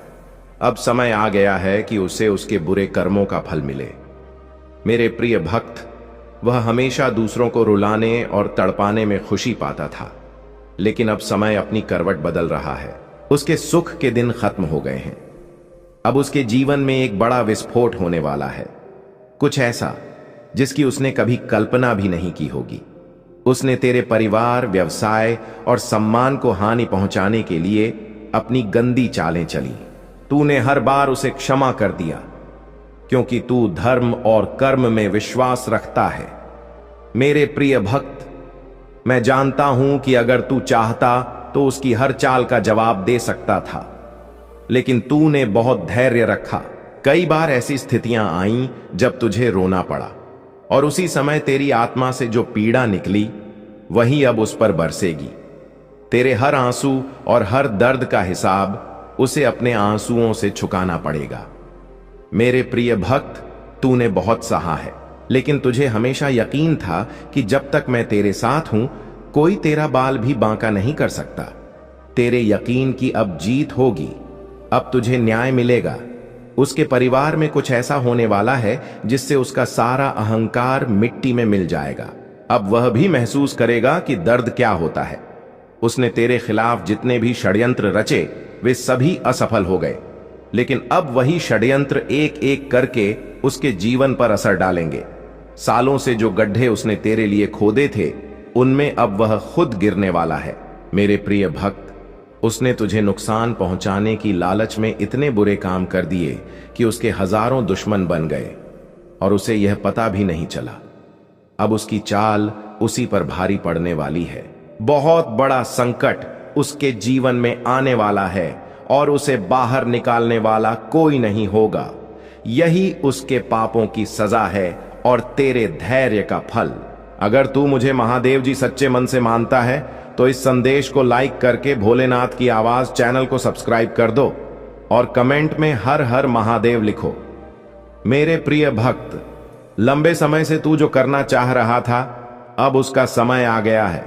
अब समय आ गया है कि उसे उसके बुरे कर्मों का फल मिले। मेरे प्रिय भक्त, वह हमेशा दूसरों को रुलाने और तड़पाने में खुशी पाता था, लेकिन अब समय अपनी करवट बदल रहा है। उसके सुख के दिन खत्म हो गए हैं। अब उसके जीवन में एक बड़ा विस्फोट होने वाला है, कुछ ऐसा जिसकी उसने कभी कल्पना भी नहीं की होगी। उसने तेरे परिवार, व्यवसाय और सम्मान को हानि पहुंचाने के लिए अपनी गंदी चालें चली। तूने हर बार उसे क्षमा कर दिया, क्योंकि तू धर्म और कर्म में विश्वास रखता है। मेरे प्रिय भक्त, मैं जानता हूं कि अगर तू चाहता तो उसकी हर चाल का जवाब दे सकता था, लेकिन तूने बहुत धैर्य रखा। कई बार ऐसी स्थितियां आईं जब तुझे रोना पड़ा, और उसी समय तेरी आत्मा से जो पीड़ा निकली वही अब उस पर बरसेगी। तेरे हर आंसू और हर दर्द का हिसाब उसे अपने आंसुओं से चुकाना पड़ेगा। मेरे प्रिय भक्त, तूने बहुत सहा है, लेकिन तुझे हमेशा यकीन था कि जब तक मैं तेरे साथ हूं कोई तेरा बाल भी बांका नहीं कर सकता। तेरे यकीन की अब जीत होगी, अब तुझे न्याय मिलेगा। उसके परिवार में कुछ ऐसा होने वाला है जिससे उसका सारा अहंकार मिट्टी में मिल जाएगा। अब वह भी महसूस करेगा कि दर्द क्या होता है। उसने तेरे खिलाफ जितने भी षड्यंत्र रचे वे सभी असफल हो गए, लेकिन अब वही षड्यंत्र एक एक करके उसके जीवन पर असर डालेंगे। सालों से जो गड्ढे उसने तेरे लिए खोदे थे उनमें अब वह खुद गिरने वाला है। मेरे प्रिय भक्त, उसने तुझे नुकसान पहुंचाने की लालच में इतने बुरे काम कर दिए कि उसके हजारों दुश्मन बन गए और उसे यह पता भी नहीं चला। अब उसकी चाल उसी पर भारी पड़ने वाली है। बहुत बड़ा संकट उसके जीवन में आने वाला है और उसे बाहर निकालने वाला कोई नहीं होगा। यही उसके पापों की सजा है और तेरे धैर्य का फल। अगर तू मुझे महादेव जी सच्चे मन से मानता है तो इस संदेश को लाइक करके भोलेनाथ की आवाज चैनल को सब्सक्राइब कर दो और कमेंट में हर हर महादेव लिखो। मेरे प्रिय भक्त, लंबे समय से तू जो करना चाह रहा था अब उसका समय आ गया है।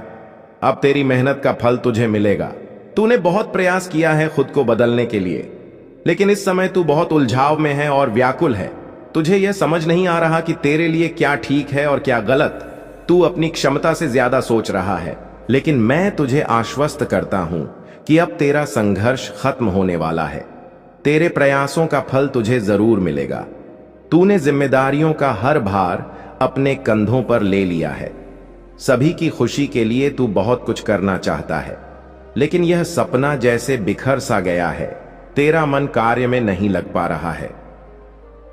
अब तेरी मेहनत का फल तुझे मिलेगा। तूने बहुत प्रयास किया है खुद को बदलने के लिए, लेकिन इस समय तू बहुत उलझाव में है और व्याकुल है। तुझे यह समझ नहीं आ रहा कि तेरे लिए क्या ठीक है और क्या गलत। तू अपनी क्षमता से ज्यादा सोच रहा है, लेकिन मैं तुझे आश्वस्त करता हूं कि अब तेरा संघर्ष खत्म होने वाला है। तेरे प्रयासों का फल तुझे जरूर मिलेगा। तूने जिम्मेदारियों का हर भार अपने कंधों पर ले लिया है। सभी की खुशी के लिए तू बहुत कुछ करना चाहता है, लेकिन यह सपना जैसे बिखर सा गया है। तेरा मन कार्य में नहीं लग पा रहा है।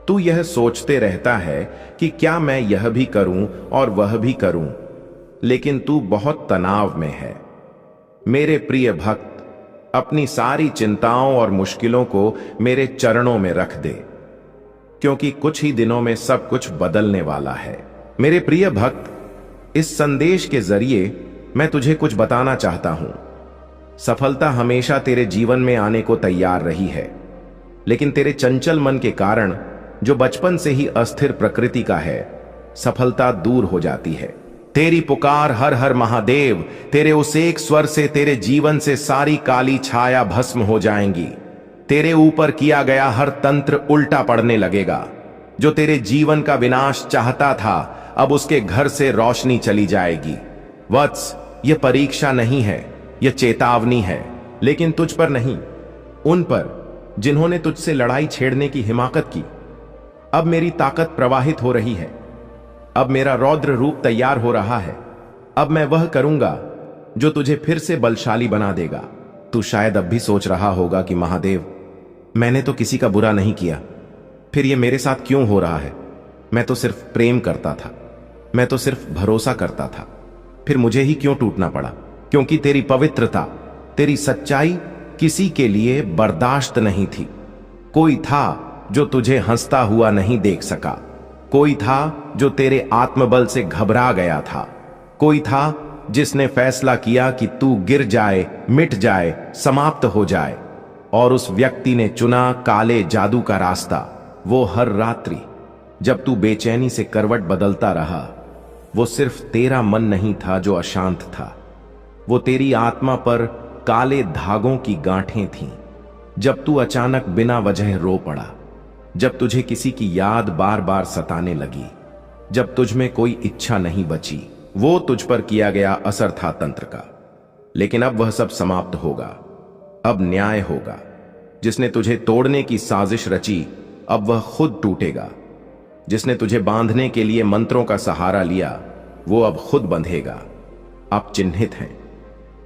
तू यह सोचते रहता है कि क्या मैं यह भी करूं और वह भी करूं, लेकिन तू बहुत तनाव में है। मेरे प्रिय भक्त, अपनी सारी चिंताओं और मुश्किलों को मेरे चरणों में रख दे, क्योंकि कुछ ही दिनों में सब कुछ बदलने वाला है। मेरे प्रिय भक्त, इस संदेश के जरिए मैं तुझे कुछ बताना चाहता हूं। सफलता हमेशा तेरे जीवन में आने को तैयार रही है, लेकिन तेरे चंचल मन के कारण, जो बचपन से ही अस्थिर प्रकृति का है, सफलता दूर हो जाती है। तेरी पुकार हर हर महादेव, तेरे उस एक स्वर से तेरे जीवन से सारी काली छाया भस्म हो जाएंगी। तेरे ऊपर किया गया हर तंत्र उल्टा पड़ने लगेगा। जो तेरे जीवन का विनाश चाहता था, अब उसके घर से रोशनी चली जाएगी। वत्स, यह परीक्षा नहीं है, यह चेतावनी है, लेकिन तुझ पर नहीं, उन पर जिन्होंने तुझसे लड़ाई छेड़ने की हिमाकत की। अब मेरी ताकत प्रवाहित हो रही है। अब मेरा रौद्र रूप तैयार हो रहा है। अब मैं वह करूंगा जो तुझे फिर से बलशाली बना देगा। तू शायद अब भी सोच रहा होगा कि महादेव, मैंने तो किसी का बुरा नहीं किया, फिर यह मेरे साथ क्यों हो रहा है? मैं तो सिर्फ प्रेम करता था, मैं तो सिर्फ भरोसा करता था, फिर मुझे ही क्यों टूटना पड़ा? क्योंकि तेरी पवित्रता, तेरी सच्चाई किसी के लिए बर्दाश्त नहीं थी। कोई था जो तुझे हंसता हुआ नहीं देख सका। कोई था जो तेरे आत्मबल से घबरा गया था। कोई था जिसने फैसला किया कि तू गिर जाए, मिट जाए, समाप्त हो जाए, और उस व्यक्ति ने चुना काले जादू का रास्ता। वो हर रात्रि जब तू बेचैनी से करवट बदलता रहा, वो सिर्फ तेरा मन नहीं था जो अशांत था, वो तेरी आत्मा पर काले धागों की गांठें थीं। जब तू अचानक बिना वजह रो पड़ा, जब तुझे किसी की याद बार बार सताने लगी, जब तुझ में कोई इच्छा नहीं बची, वो तुझ पर किया गया असर था तंत्र का। लेकिन अब वह सब समाप्त होगा। अब न्याय होगा। जिसने तुझे तोड़ने की साजिश रची, अब वह खुद टूटेगा। जिसने तुझे बांधने के लिए मंत्रों का सहारा लिया, वो अब खुद बंधेगा। आप चिन्हित हैं,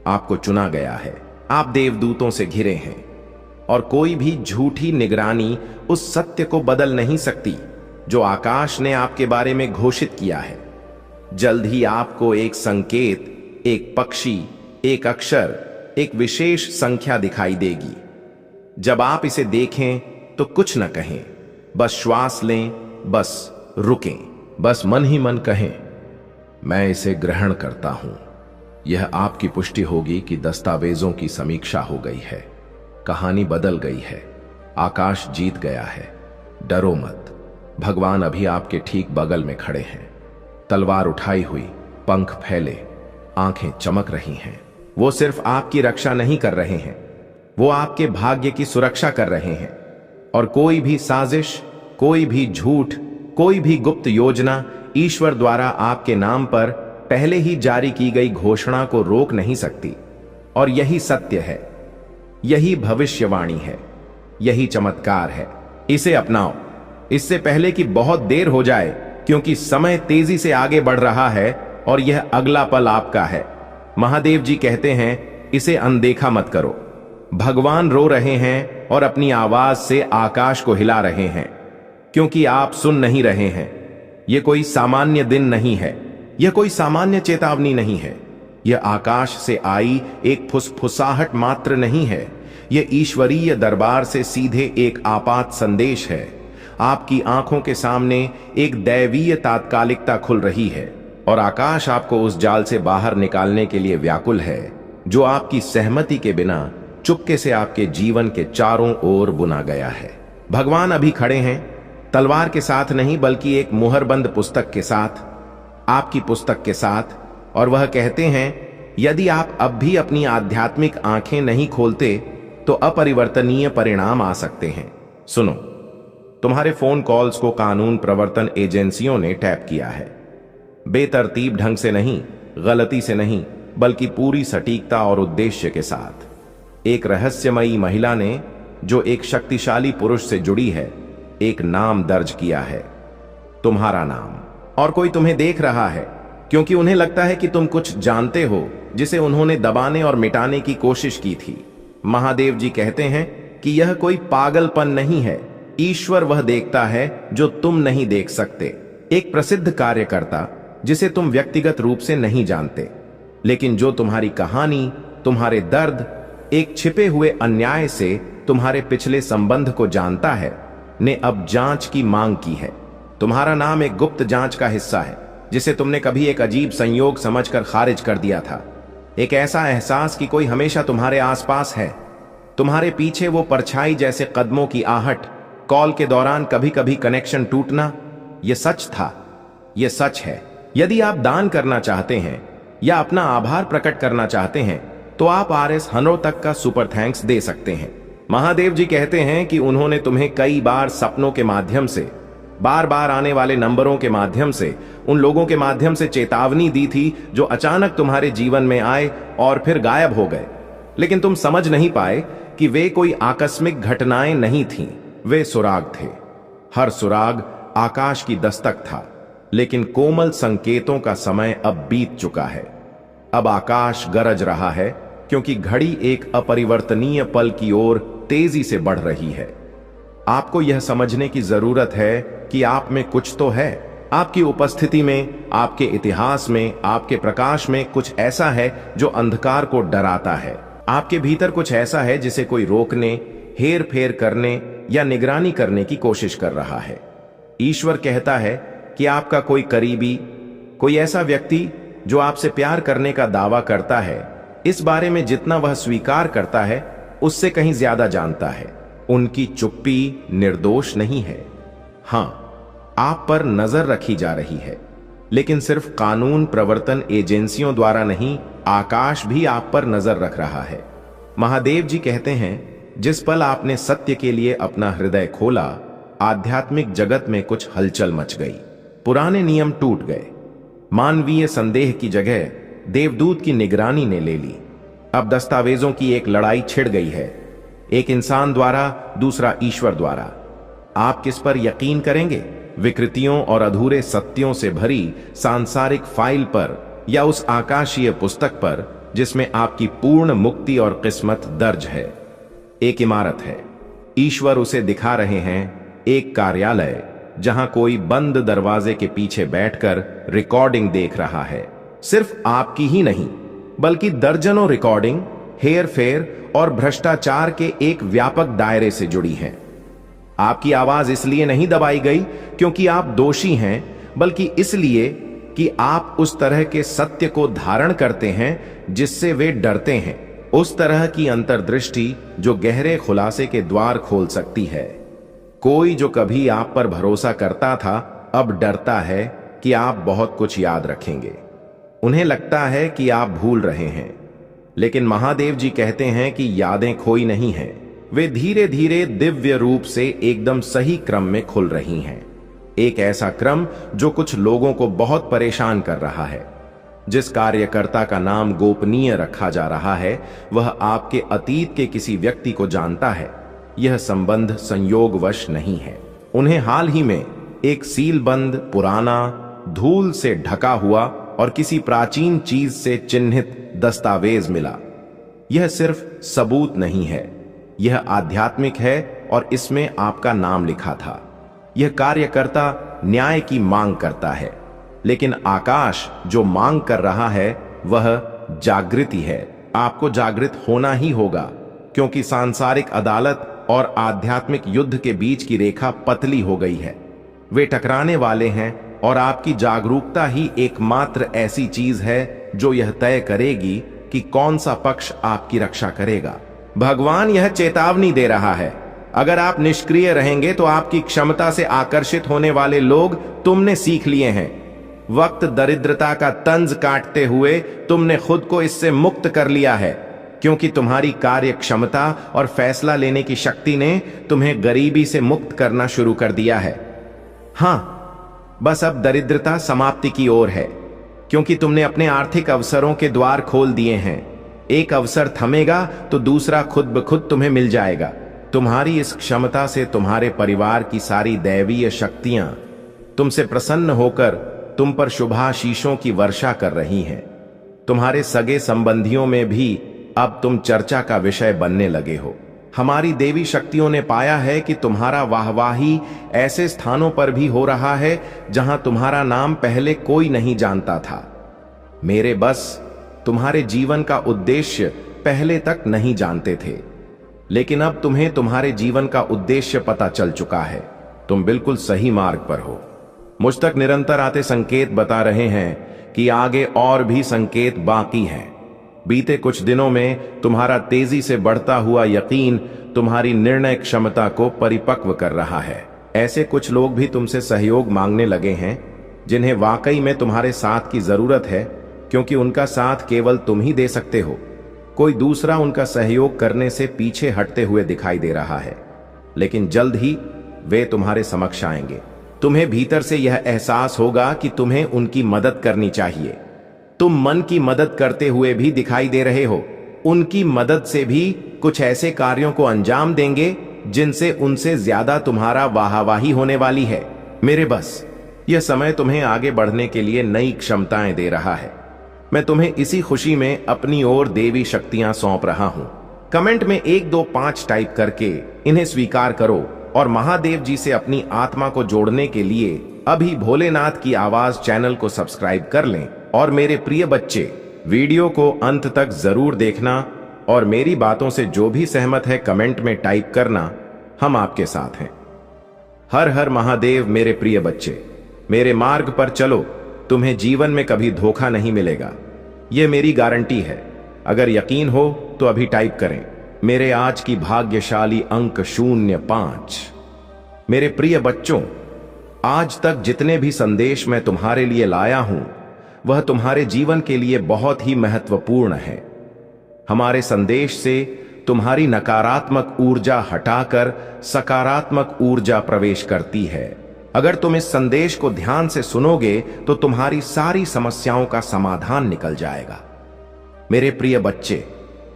आपको चुना गया है, आप देवदूतों से घिरे हैं, और कोई भी झूठी निगरानी उस सत्य को बदल नहीं सकती जो आकाश ने आपके बारे में घोषित किया है। जल्द ही आपको एक संकेत, एक पक्षी, एक अक्षर, एक विशेष संख्या दिखाई देगी। जब आप इसे देखें तो कुछ न कहें, बस श्वास लें, बस रुकें, बस मन ही मन कहें, मैं इसे ग्रहण करता हूं। यह आपकी पुष्टि होगी कि दस्तावेजों की समीक्षा हो गई है, कहानी बदल गई है, आकाश जीत गया है। डरो मत, भगवान अभी आपके ठीक बगल में खड़े हैं, तलवार उठाई हुई, पंख फैले, आंखें चमक रही हैं। वो सिर्फ आपकी रक्षा नहीं कर रहे हैं, वो आपके भाग्य की सुरक्षा कर रहे हैं। और कोई भी साजिश, कोई भी झूठ, कोई भी गुप्त योजना ईश्वर द्वारा आपके नाम पर पहले ही जारी की गई घोषणा को रोक नहीं सकती। और यही सत्य है, यही भविष्यवाणी है, यही चमत्कार है। इसे अपनाओ, इससे पहले कि बहुत देर हो जाए, क्योंकि समय तेजी से आगे बढ़ रहा है और यह अगला पल आपका है। महादेव जी कहते हैं, इसे अनदेखा मत करो। भगवान रो रहे हैं और अपनी आवाज से आकाश को हिला रहे हैं, क्योंकि आप सुन नहीं रहे हैं। यह कोई सामान्य दिन नहीं है, यह कोई सामान्य चेतावनी नहीं है, यह आकाश से आई एक फुसफुसाहट मात्र नहीं है, यह ईश्वरीय दरबार से सीधे एक आपात संदेश है। आपकी आंखों के सामने एक दैवीय तात्कालिकता खुल रही है और आकाश आपको उस जाल से बाहर निकालने के लिए व्याकुल है, जो आपकी सहमति के बिना चुपके से आपके जीवन के चारों ओर बुना गया है। भगवान अभी खड़े हैं, तलवार के साथ नहीं, बल्कि एक मुहरबंद पुस्तक के साथ, आपकी पुस्तक के साथ। और वह कहते हैं, यदि आप अब भी अपनी आध्यात्मिक आंखें नहीं खोलते तो अपरिवर्तनीय परिणाम आ सकते हैं। सुनो, तुम्हारे फोन कॉल्स को कानून प्रवर्तन एजेंसियों ने टैप किया है। बेतरतीब ढंग से नहीं, गलती से नहीं, बल्कि पूरी सटीकता और उद्देश्य के साथ। एक रहस्यमयी महिला ने, जो एक शक्तिशाली पुरुष से जुड़ी है, एक नाम दर्ज किया है, तुम्हारा नाम। और कोई तुम्हें देख रहा है, क्योंकि उन्हें लगता है कि तुम कुछ जानते हो जिसे उन्होंने दबाने और मिटाने की कोशिश की थी। महादेव जी कहते हैं कि यह कोई पागलपन नहीं है, ईश्वर वह देखता है जो तुम नहीं देख सकते। एक प्रसिद्ध कार्यकर्ता जिसे तुम व्यक्तिगत रूप से नहीं जानते, लेकिन जो तुम्हारी कहानी, तुम्हारे दर्द, एक छिपे हुए अन्याय से तुम्हारे पिछले संबंध को जानता है, ने अब जांच की मांग की है। तुम्हारा नाम एक गुप्त जांच का हिस्सा है, जिसे तुमने कभी एक अजीब संयोग समझकर खारिज कर दिया था। एक ऐसा एहसास कि कोई हमेशा तुम्हारे आसपास है, तुम्हारे पीछे वो परछाई जैसे कदमों की आहट, कॉल के दौरान कभी कभी कनेक्शन टूटना। यह सच था, यह सच है। यदि आप दान करना चाहते हैं या अपना आभार प्रकट करना चाहते हैं, तो आप RS हनो तक का सुपर थैंक्स दे सकते हैं। महादेव जी कहते हैं कि उन्होंने तुम्हें कई बार सपनों के माध्यम से, बार बार आने वाले नंबरों के माध्यम से, उन लोगों के माध्यम से चेतावनी दी थी जो अचानक तुम्हारे जीवन में आए और फिर गायब हो गए। लेकिन तुम समझ नहीं पाए कि वे कोई आकस्मिक घटनाएं नहीं थीं, वे सुराग थे। हर सुराग आकाश की दस्तक था, लेकिन कोमल संकेतों का समय अब बीत चुका है। अब आकाश गरज रहा है, क्योंकि घड़ी एक अपरिवर्तनीय पल की ओर तेजी से बढ़ रही है। आपको यह समझने की जरूरत है कि आप में कुछ तो है। आपकी उपस्थिति में, आपके इतिहास में, आपके प्रकाश में कुछ ऐसा है जो अंधकार को डराता है। आपके भीतर कुछ ऐसा है जिसे कोई रोकने, हेर फेर करने या निगरानी करने की कोशिश कर रहा है। ईश्वर कहता है कि आपका कोई करीबी, कोई ऐसा व्यक्ति जो आपसे प्यार करने का दावा करता है, इस बारे में जितना वह स्वीकार करता है उससे कहीं ज्यादा जानता है। उनकी चुप्पी निर्दोष नहीं है। हां, आप पर नजर रखी जा रही है, लेकिन सिर्फ कानून प्रवर्तन एजेंसियों द्वारा नहीं, आकाश भी आप पर नजर रख रहा है। महादेव जी कहते हैं, जिस पल आपने सत्य के लिए अपना हृदय खोला, आध्यात्मिक जगत में कुछ हलचल मच गई। पुराने नियम टूट गए, मानवीय संदेह की जगह देवदूत की निगरानी ने ले ली। अब दस्तावेजों की एक लड़ाई छिड़ गई है, एक इंसान द्वारा, दूसरा ईश्वर द्वारा। आप किस पर यकीन करेंगे? विकृतियों और अधूरे सत्यों से भरी सांसारिक फाइल पर, या उस आकाशीय पुस्तक पर जिसमें आपकी पूर्ण मुक्ति और किस्मत दर्ज है? एक इमारत है, ईश्वर उसे दिखा रहे हैं, एक कार्यालय, जहां कोई बंद दरवाजे के पीछे बैठकर रिकॉर्डिंग देख रहा है। सिर्फ आपकी ही नहीं, बल्कि दर्जनों रिकॉर्डिंग हेर फेर और भ्रष्टाचार के एक व्यापक दायरे से जुड़ी है। आपकी आवाज इसलिए नहीं दबाई गई क्योंकि आप दोषी हैं, बल्कि इसलिए कि आप उस तरह के सत्य को धारण करते हैं जिससे वे डरते हैं, उस तरह की अंतर्दृष्टि जो गहरे खुलासे के द्वार खोल सकती है। कोई जो कभी आप पर भरोसा करता था अब डरता है कि आप बहुत कुछ याद रखेंगे। उन्हें लगता है कि आप भूल रहे हैं, लेकिन महादेव जी कहते हैं कि यादें खोई नहीं हैं, वे धीरे धीरे दिव्य रूप से एकदम सही क्रम में खुल रही हैं। एक ऐसा क्रम जो कुछ लोगों को बहुत परेशान कर रहा है। जिस कार्यकर्ता का नाम गोपनीय रखा जा रहा है वह आपके अतीत के किसी व्यक्ति को जानता है। यह संबंध संयोगवश नहीं है। उन्हें हाल ही में एक सीलबंद, पुराना, धूल से ढका हुआ और किसी प्राचीन चीज से चिन्हित दस्तावेज मिला। यह सिर्फ सबूत नहीं है, यह आध्यात्मिक है और इसमें आपका नाम लिखा था। यह कार्यकर्ता न्याय की मांग करता है, लेकिन आकाश जो मांग कर रहा है वह जागृति है। आपको जागृत होना ही होगा, क्योंकि सांसारिक अदालत और आध्यात्मिक युद्ध के बीच की रेखा पतली हो गई है। वे टकराने वाले हैं और आपकी जागरूकता ही एकमात्र ऐसी चीज है जो यह तय करेगी कि कौन सा पक्ष आपकी रक्षा करेगा। भगवान यह चेतावनी दे रहा है, अगर आप निष्क्रिय रहेंगे तो आपकी क्षमता से आकर्षित होने वाले लोग तुमने सीख लिए हैं। वक्त दरिद्रता का तंज काटते हुए तुमने खुद को इससे मुक्त कर लिया है, क्योंकि तुम्हारी कार्य क्षमता और फैसला लेने की शक्ति ने तुम्हें गरीबी से मुक्त करना शुरू कर दिया है। हां, बस अब दरिद्रता समाप्ति की ओर है, क्योंकि तुमने अपने आर्थिक अवसरों के द्वार खोल दिए हैं। एक अवसर थमेगा तो दूसरा खुद ब खुद तुम्हें मिल जाएगा। तुम्हारी इस क्षमता से तुम्हारे परिवार की सारी दैवीय शक्तियां तुमसे प्रसन्न होकर तुम पर शुभाशीषों की वर्षा कर रही हैं। तुम्हारे सगे संबंधियों में भी अब तुम चर्चा का विषय बनने लगे हो। हमारी देवी शक्तियों ने पाया है कि तुम्हारा वाहवाही ऐसे स्थानों पर भी हो रहा है जहां तुम्हारा नाम पहले कोई नहीं जानता था। मेरे बस तुम्हारे जीवन का उद्देश्य पहले तक नहीं जानते थे, लेकिन अब तुम्हें तुम्हारे जीवन का उद्देश्य पता चल चुका है। तुम बिल्कुल सही मार्ग पर हो। मुझ तक निरंतर आते संकेत बता रहे हैं कि आगे और भी संकेत बाकी हैं। बीते कुछ दिनों में तुम्हारा तेजी से बढ़ता हुआ यकीन तुम्हारी निर्णय क्षमता को परिपक्व कर रहा है। ऐसे कुछ लोग भी तुमसे सहयोग मांगने लगे हैं जिन्हें वाकई में तुम्हारे साथ की जरूरत है, क्योंकि उनका साथ केवल तुम ही दे सकते हो। कोई दूसरा उनका सहयोग करने से पीछे हटते हुए दिखाई दे रहा है, लेकिन जल्द ही वे तुम्हारे समक्ष आएंगे। तुम्हें भीतर से यह एहसास होगा कि तुम्हें उनकी मदद करनी चाहिए। तुम मन की मदद करते हुए भी दिखाई दे रहे हो। उनकी मदद से भी कुछ ऐसे कार्यों को अंजाम देंगे जिनसे उनसे ज्यादा तुम्हारा वाहवाही होने वाली है। मेरे बस यह समय तुम्हें आगे बढ़ने के लिए नई क्षमताएं दे रहा है। मैं तुम्हें इसी खुशी में अपनी ओर देवी शक्तियां सौंप रहा हूं। कमेंट में 1 2 5 टाइप करके इन्हें स्वीकार करो और महादेव जी से अपनी आत्मा को जोड़ने के लिए अभी भोलेनाथ की आवाज चैनल को सब्सक्राइब कर लें। और मेरे प्रिय बच्चे, वीडियो को अंत तक जरूर देखना और मेरी बातों से जो भी सहमत है कमेंट में टाइप करना। हम आपके साथ हैं। हर हर महादेव। मेरे प्रिय बच्चे, मेरे मार्ग पर चलो, तुम्हें जीवन में कभी धोखा नहीं मिलेगा, यह मेरी गारंटी है। अगर यकीन हो तो अभी टाइप करें मेरे आज की भाग्यशाली अंक 05। मेरे प्रिय बच्चों, आज तक जितने भी संदेश मैं तुम्हारे लिए लाया हूं वह तुम्हारे जीवन के लिए बहुत ही महत्वपूर्ण है। हमारे संदेश से तुम्हारी नकारात्मक ऊर्जा हटाकर सकारात्मक ऊर्जा प्रवेश करती है। अगर तुम इस संदेश को ध्यान से सुनोगे तो तुम्हारी सारी समस्याओं का समाधान निकल जाएगा। मेरे प्रिय बच्चे,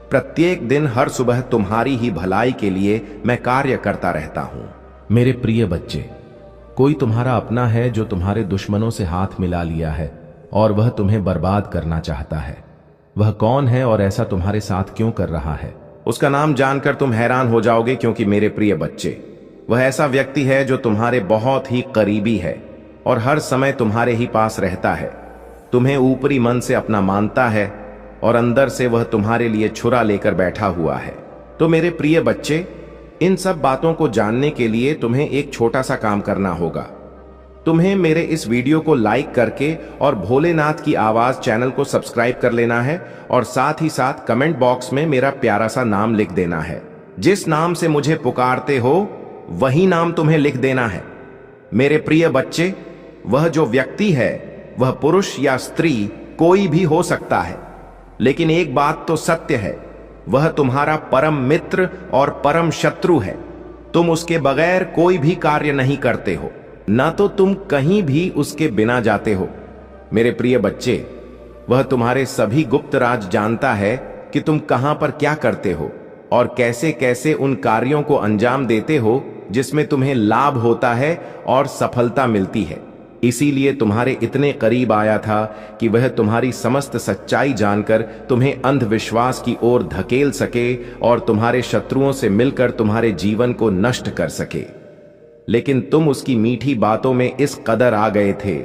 प्रत्येक दिन हर सुबह तुम्हारी ही भलाई के लिए मैं कार्य करता रहता हूं। मेरे प्रिय बच्चे, कोई तुम्हारा अपना है जो तुम्हारे दुश्मनों से हाथ मिला लिया है और वह तुम्हें बर्बाद करना चाहता है। वह कौन है और ऐसा तुम्हारे साथ क्यों कर रहा है? उसका नाम जानकर तुम हैरान हो जाओगे, क्योंकि मेरे प्रिय बच्चे, वह ऐसा व्यक्ति है जो तुम्हारे बहुत ही करीबी है और हर समय तुम्हारे ही पास रहता है। तुम्हें ऊपरी मन से अपना मानता है और अंदर से वह तुम्हारे लिए छुरा लेकर बैठा हुआ है। तो मेरे प्रिय बच्चे, इन सब बातों को जानने के लिए तुम्हें एक छोटा सा काम करना होगा। तुम्हें मेरे इस वीडियो को लाइक करके और भोलेनाथ की आवाज चैनल को सब्सक्राइब कर लेना है और साथ ही साथ कमेंट बॉक्स में मेरा प्यारा सा नाम लिख देना है। जिस नाम से मुझे पुकारते हो वही नाम तुम्हें लिख देना है। मेरे प्रिय बच्चे, वह जो व्यक्ति है वह पुरुष या स्त्री कोई भी हो सकता है, लेकिन एक बात तो सत्य है, वह तुम्हारा परम मित्र और परम शत्रु है। तुम उसके बगैर कोई भी कार्य नहीं करते हो, ना तो तुम कहीं भी उसके बिना जाते हो। मेरे प्रिय बच्चे, वह तुम्हारे सभी गुप्त राज जानता है कि तुम कहां पर क्या करते हो और कैसे कैसे उन कार्यों को अंजाम देते हो जिसमें तुम्हें लाभ होता है और सफलता मिलती है। इसीलिए तुम्हारे इतने करीब आया था कि वह तुम्हारी समस्त सच्चाई जानकर तुम्हें अंधविश्वास की ओर धकेल सके और तुम्हारे शत्रुओं से मिलकर तुम्हारे जीवन को नष्ट कर सके। लेकिन तुम उसकी मीठी बातों में इस कदर आ गए थे